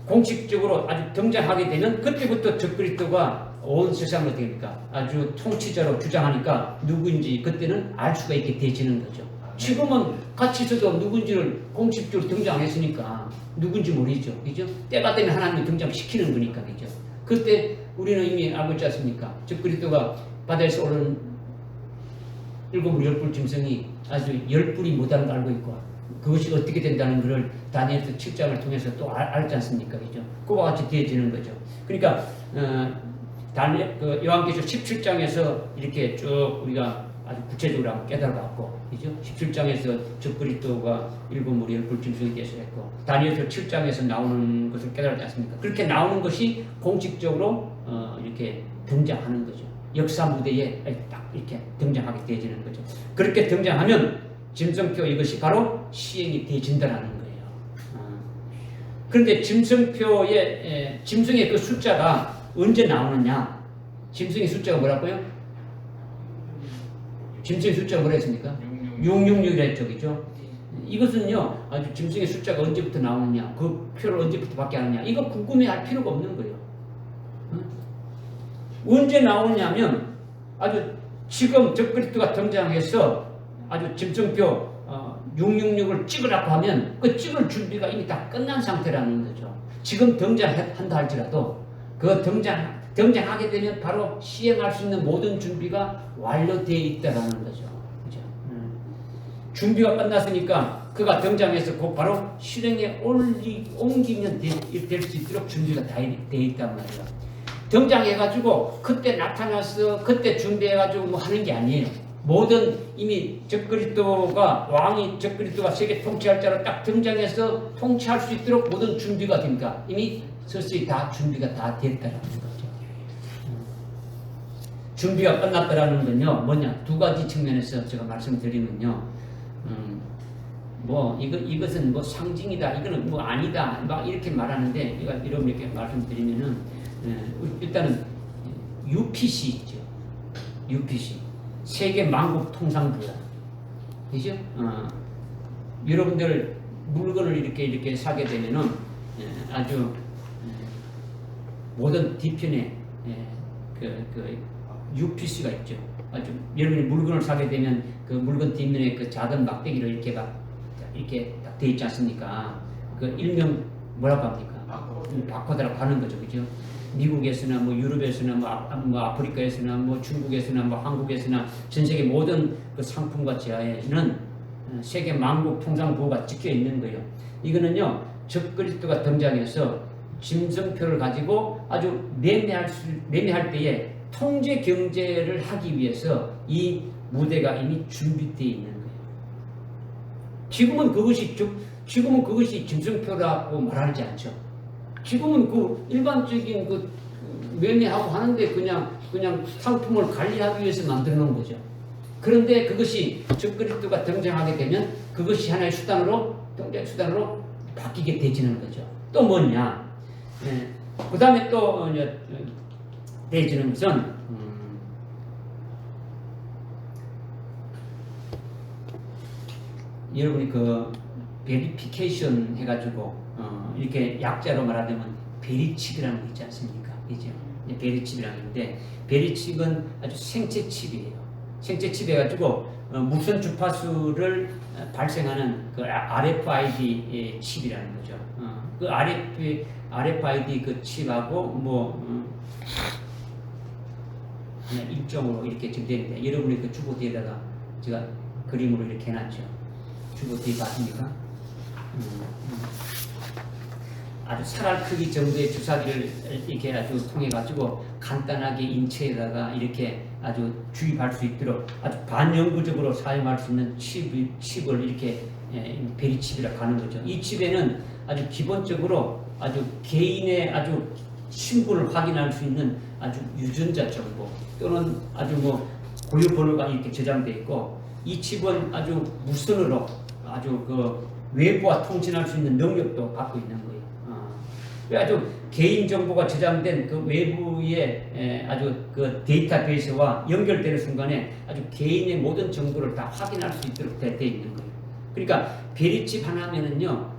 공식적으로 아주 등장하게 되면 그때부터 적그리스도가 온 세상으로 됩니까? 아주 통치자로 주장하니까 누구인지 그때는 알 수가 있게 되지는 거죠. 지금은 같이 있어도 누군지를 공식적으로 등장 안 했으니까 누군지 모르죠. 그죠? 때가 되면 하나님이 등장시키는 거니까. 그죠? 그때 우리는 이미 알고 있지 않습니까? 적그리스도가 바다에서 오른 7물 10뿔 짐승이 아주 10뿔이 못하는 걸 알고 있고 그것이 어떻게 된다는 것을 다니엘서 7장을 통해서 또 알지 않습니까? 그죠? 그와 같이 되어지는 거죠. 그러니까 요한계시록 17장에서 이렇게 쭉 우리가 아주 구체적으로 한번 깨달아봤고, 그죠? 17장에서 적그리스도가 7무리 10뿔 짐승에 대해서 했고, 다니엘서 7장에서 나오는 것을 깨달았지 않습니까? 그렇게 나오는 것이 공식적으로 이렇게 등장하는 거죠. 역사 무대에 딱 이렇게 등장하게 되어지는 거죠. 그렇게 등장하면 짐승표 이것이 바로 시행이 되어진다는 거예요. 그런데 짐승표의 짐승의 그 숫자가 언제 나오느냐? 짐승의 숫자가 뭐라고요? 짐승의 숫자가 뭐라 했습니까? 666이라 했죠, 그죠? 이것은요, 아주 짐승의 숫자가 언제부터 나오느냐, 그 표를 언제부터 받게 하느냐, 이거 궁금해할 필요가 없는 거예요. 언제 나오냐면 아주 지금 적그리스도가 등장해서 아주 짐승표 666을 찍으라고 하면 그 찍을 준비가 이미 다 끝난 상태라는 거죠. 지금 등장한다 할지라도 그 등장하게 되면 바로 시행할 수 있는 모든 준비가 완료되어 있다라는 거죠. 그죠? 준비가 끝났으니까 그가 등장해서 곧 바로 실행에 옮기면 될 수 있도록 준비가 다 되어 있단 말이에요. 등장해가지고 그때 나타나서 그때 준비해가지고 뭐 하는 게 아니에요. 모든 이미 적그리스도가 왕이 적그리스도가 세계 통치할 자로 딱 등장해서 통치할 수 있도록 모든 준비가 됩니까? 이미 서서히 다 준비가 다 됐다라는 거죠. 준비가 끝났다라는 건요 뭐냐 두 가지 측면에서 제가 말씀드리면요 뭐 이것은 뭐 상징이다 이거는 뭐 아니다 막 이렇게 말하는데 여러분 이렇게 말씀드리면은 일단은 UPC 있죠. UPC 세계 만국 통상부야. 그죠? 여러분들 물건을 이렇게 사게 되면은 아주 모든 뒤편에 그 UPC가 있죠. 아주 여러분이 물건을 사게 되면 그 물건 뒷면에 그 작은 막대기로 이렇게 딱 돼 있지 않습니까? 그 일명 뭐라고 합니까? 바코드라고 하는 거죠, 그죠? 미국에서나 뭐 유럽에서나 뭐 아프리카에서나 뭐 중국에서나 뭐 한국에서나 전 세계 모든 그 상품과 제하에는 세계 만국 통상부호가 찍혀 있는 거예요. 이거는요 적그리스도가 등장해서 짐승표를 가지고 아주 매매할 때에 통제 경제를 하기 위해서 이 무대가 이미 준비되어 있는 거예요. 지금은 그것이 짐승표라고 말하지 않죠. 지금은 그 일반적인 그 매매하고 하는데 그냥 상품을 관리하기 위해서 만들어 놓은 거죠. 그런데 그것이 적그리스도가 등장하게 되면 그것이 하나의 수단으로 바뀌게 되지는 거죠. 또 뭐냐? 그 다음에 또 되지는 것은 여러분이 그 베리피케이션 해가지고 이렇게 약자로 말하자면 베리칩이라는 거 있지 않습니까? 그죠? 베리칩이라는 건데 베리칩은 아주 생체 칩이에요. 생체 칩 해가지고 무선 주파수를 발생하는 그 RFID 칩이라는 거죠. 그 RFID 그 칩하고 뭐 그냥 일정으로 이렇게 지금 되는데 여러분이 그 주보 뒤에다가 제가 그림으로 이렇게 해놨죠. 주보 뒤에 봤습니까? 아주 살알 크기 정도의 주사기를 이렇게 아주 통해 가지고 간단하게 인체에다가 이렇게 아주 주입할 수 있도록 아주 반영구적으로 사용할 수 있는 칩을 이렇게 베리칩이라고 하는 거죠. 이 칩에는 아주 기본적으로 아주 개인의 아주 신분을 확인할 수 있는 아주 유전자 정보 또는 아주 뭐 고유 번호가 이렇게 저장되어 있고 이 칩은 아주 무선으로 아주 그 외부와 통신할 수 있는 능력도 갖고 있는 거예요. 아주 개인 정보가 저장된 그 외부의 아주 그 데이터베이스와 연결되는 순간에 아주 개인의 모든 정보를 다 확인할 수 있도록 되어 있는 거예요. 그러니까 베리칩 하나면은요,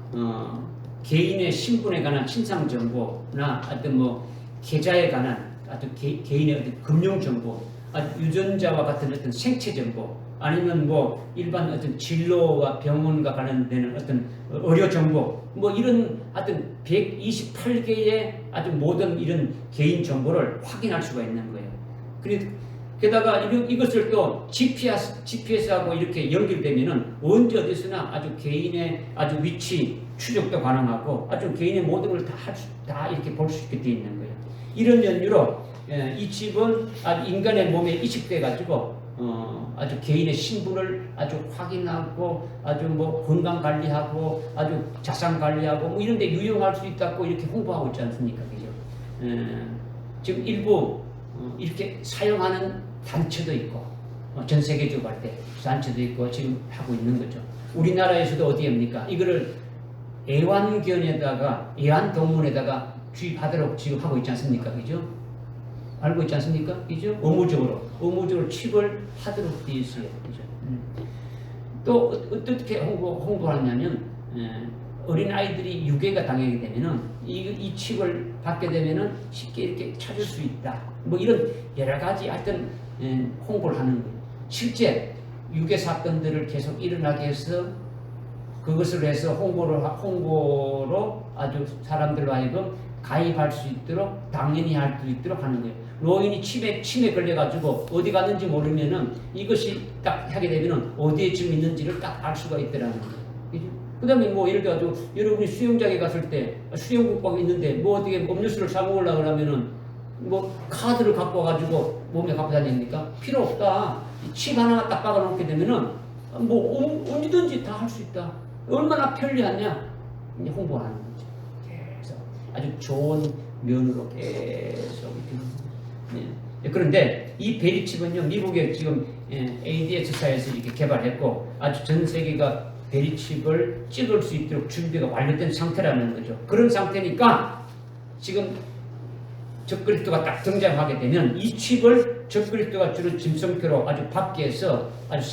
개인의 신분에 관한 신상 정보나 어떤 뭐 계좌에 관한 아주 개인의 어떤 금융 정보, 아주 유전자와 같은 어떤 생체 정보, 아니면 뭐 일반 어떤 진로와 병원과 관련되는 어떤 의료 정보, 뭐 이런 하여튼 128개의 아주 모든 이런 개인 정보를 확인할 수가 있는 거예요. 게다가 이것을 또 GPS하고 이렇게 연결되면은 언제 어디서나 아주 개인의 아주 위치 추적도 가능하고 아주 개인의 모든 걸 다 이렇게 볼 수 있게 되어 있는 거예요. 이런 연유로 이 칩은 인간의 몸에 이식돼 가지고 아주 개인의 신분을 아주 확인하고 아주 뭐 건강 관리하고 아주 자산 관리하고 뭐 이런 데 유용할 수 있다고 이렇게 홍보하고 있지 않습니까? 그죠? 지금 일부 이렇게 사용하는 단체도 있고 전 세계적으로 할 때 단체도 있고 지금 하고 있는 거죠. 우리나라에서도 어디입니까? 이거를 애완견에다가 애완동물에다가 주입하도록 지금 하고 있지 않습니까? 그죠? 알고 있지 않습니까? 그죠? 의무적으로 칩을 하도록 되어 있어요. 그죠? 또 어떻게 홍보하냐면 어린 아이들이 유괴가 당하게 되면은 이 칩을 받게 되면은 쉽게 이렇게 찾을 수 있다. 뭐 이런 여러 가지 하여튼 홍보를 하는 거예요. 실제 유괴 사건들을 계속 일어나게 해서 그것을 해서 홍보로 아주 사람들로 하여금 가입할 수 있도록 당연히 할 수 있도록 하는 거예요. 노인이 침에 걸려가지고 어디 갔는지 모르면은 이것이 딱 하게 되면은 어디에 지금 있는지를 딱 알 수가 있더라는 거예요. 그죠? 그 다음에 뭐 예를 들어 여러분이 수영장에 갔을 때 수영복하고 있는데 뭐 어떻게 음료수를 사 먹으려고 하면은 뭐 카드를 갖고 와가지고 몸에 갖고 다닙니까? 필요 없다. 칩 하나 딱 박아놓게 되면은 뭐 언제든지 다 할 수 있다. 얼마나 편리하냐? 이제 홍보하는 거죠. 계속 아주 좋은 면으로 계속 이렇게. 그런데 이 베리칩은요, 미국에 지금 ADS사에서 이렇게 개발했고 아주 전 세계가 베리칩을 찍을 수 있도록 준비가 완료된 상태라는 거죠. 그런 상태니까 지금 적그리스도가 딱 등장하게 되면 이 칩을 적그리스도가 주는 짐승표로 아주 밖에서 아주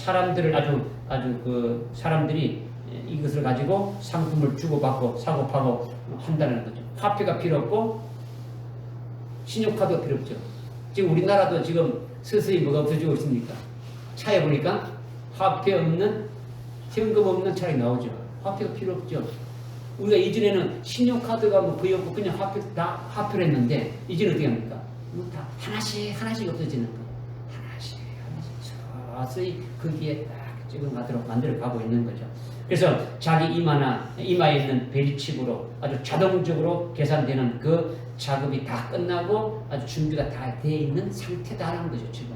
사람들이 이것을 가지고 상품을 주고받고 사고파고 한다는 거죠. 화폐가 필요 없고 신용카드가 필요 없죠. 지금 우리나라도 지금 서서히 뭐가 없어지고 있습니까? 차에 보니까 화폐 없는, 현금 없는 차이 나오죠. 화폐가 필요 없죠. 우리가 이전에는 신용카드가 뭐 거의 없고 그냥 화폐를 했는데 이제는 어떻게 합니까? 다 하나씩 없어지는 거예요. 하나씩 서서히 거기에 딱 찍어가도록 만들어 가고 있는 거죠. 그래서 자기 이마에 있는 베리칩으로 아주 자동적으로 계산되는 그 작업이 다 끝나고 아주 준비가 다 되어 있는 상태다라는 거죠. 지금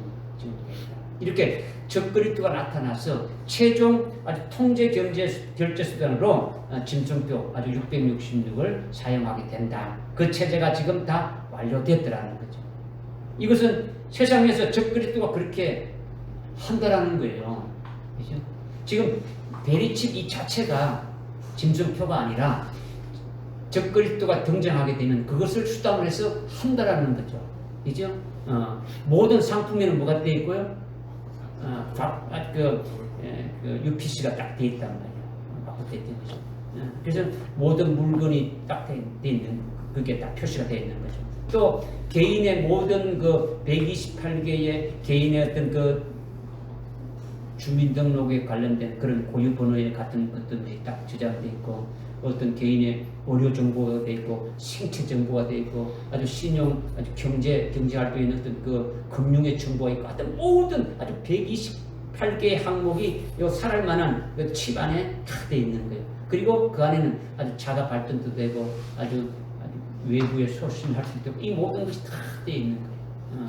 이렇게 적그리스도가 나타나서 최종 아주 통제 결제 수단으로 짐승표 아주 666을 사용하게 된다. 그 체제가 지금 다 완료됐더라는 거죠. 이것은 세상에서 적그리스도가 그렇게 한다라는 거예요. 그죠? 지금 베리칩 이 자체가 짐승표가 아니라 적그리스도가 등장하게 되면 그것을 수단으로 해서 한다라는 거죠. 그죠? 모든 상품에는 뭐가 되어 있고요? UPC가 딱 되어 있단 말이에요. 그래서 모든 물건이 딱 되어 있는, 그게 딱 표시가 되어 있는 거죠. 또 개인의 모든 그 128개의 개인의 어떤 그 주민등록에 관련된 그런 고유번호에 같은 것들이 딱 저장되어 있고, 어떤 개인의 의료 정보가 되어 있고, 생체 정보가 되어 있고, 아주 신용, 아주 경제 활동에 있는 어떤 그 금융의 정보가 있고, 하여튼 모든 아주 128개의 항목이 요 살할 만한 그 칩 안에 다 되어 있는 거예요. 그리고 그 안에는 아주 자가 발전도 되고, 아주 외부에 소신할 수 있도록 이 모든 것이 다 되어 있는 거예요.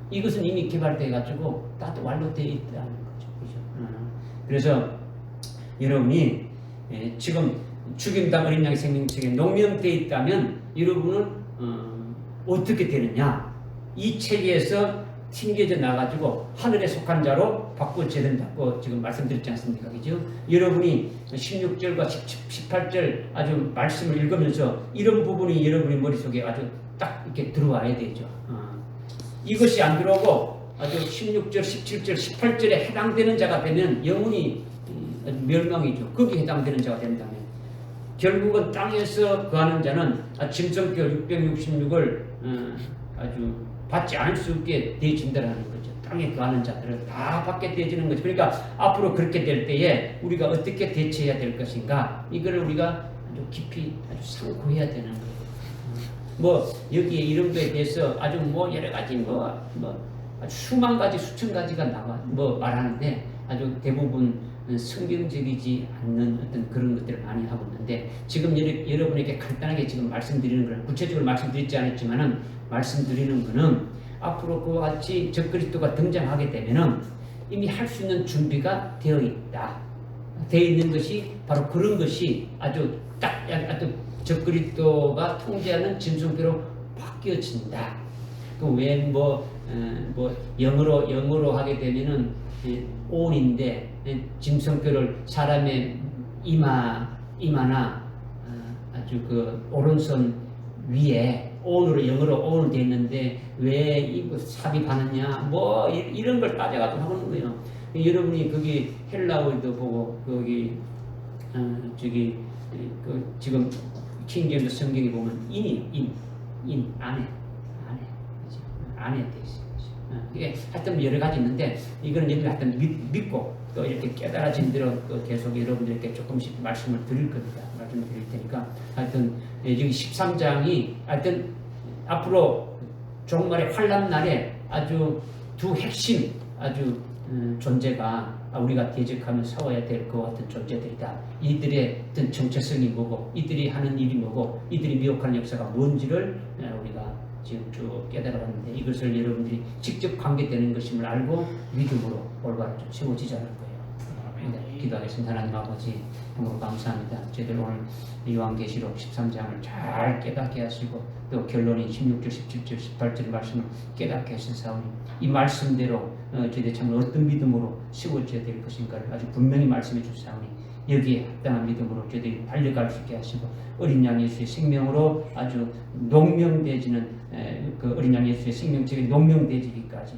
이것은 이미 개발되어가지고 다 완료되어 있다는 거죠. 그래서 여러분이 지금 죽임당 어린 양의 생명책에 농명되어 있다면 여러분은 어떻게 되느냐? 이 체계에서 튕겨져 나가지고 하늘에 속한 자로 바꿔져야 된다고 지금 말씀드렸지 않습니까? 그죠? 여러분이 16절과 18절 아주 말씀을 읽으면서 이런 부분이 여러분의 머릿속에 아주 딱 이렇게 들어와야 되죠. 이것이 안 들어오고 아주 16절, 17절, 18절에 해당되는 자가 되면 영혼이 멸망이죠. 거기에 해당되는 자가 된다면 결국은 땅에서 거하는 자는 짐승표 666을 아주 받지 않을 수 없게 되어진다는 거죠. 땅에 거하는 자들을 다 받게 되어지는 거죠. 그러니까 앞으로 그렇게 될 때에 우리가 어떻게 대처해야 될 것인가, 이거를 우리가 아주 깊이 아주 상고해야 되는 거예요. 뭐 여기에 이런 거에 대해서 아주 뭐 여러 가지 아주 수만 가지 수천 가지가 말하는데 아주 대부분 성경적이지 않는 어떤 그런 것들을 많이 하고 있는데, 지금 여러분에게 간단하게 지금 말씀드리는 거는 구체적으로 말씀드리지 않았지만은 말씀드리는 거는 앞으로 그와 같이 적그리스도가 등장하게 되면은 이미 할 수 있는 준비가 되어 있다. 되어 있는 것이 바로 그런 것이 아주 적그리스도가 통제하는 짐승표로 바뀌어진다. 또 왜 뭐 영어로 하게 되면은 온인데 짐승뼈를 사람의 이마나 아주 그 오른손 위에 온으로 영어로 온으로 돼 있는데 왜 이거 삽입하느냐 뭐 이런 걸 따져가지고 하는 거예요. 여러분이 거기 헬라어도 보고 거기 저기 그 지금 킹제임스 성경에 보면 인 안에 돼 있어요. 이게 하여튼 여러 가지 있는데 이거는 여러분이 하여튼 믿고 또 이렇게 깨달아진 대로 또 계속 여러분들께 조금씩 말씀을 드릴 겁니다. 말씀을 드릴 테니까 하여튼 여기 13장이 하여튼 앞으로 종말의 환란 날에 아주 두 핵심 아주 존재가 우리가 대적하며 싸워야 될 것 같은 존재들이다. 이들의 어떤 정체성이 뭐고 이들이 하는 일이 뭐고 이들이 미혹하는 역사가 뭔지를 우리가 지금 쭉 깨달아봤는데 이것을 여러분들이 직접 관계되는 것임을 알고 믿음으로 올바로 좀 세워지자는 거예요. 네, 기도하겠습니다. 하나님 아버지 정말 감사합니다. 저희들 오늘 요한계시록 13장을 잘 깨닫게 하시고 또 결론인 16절, 17절, 18절 말씀을 깨닫게 하시사오니 이 말씀대로 저희들 참 어떤 믿음으로 세워져야 될 것인가를 아주 분명히 말씀해 주사오니 여기에 합당한 믿음으로 저희들이 달려갈 수 있게 하시고 어린 양 예수의 생명으로 아주 농명되지는 그 어린 양 예수의 생명적인 농명되지기까지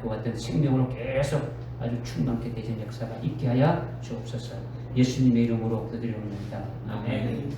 그 같은 생명으로 계속 아주 충만케 되는 역사가 있게 하여 주옵소서. 예수님의 이름으로 기도드립니다. 아멘.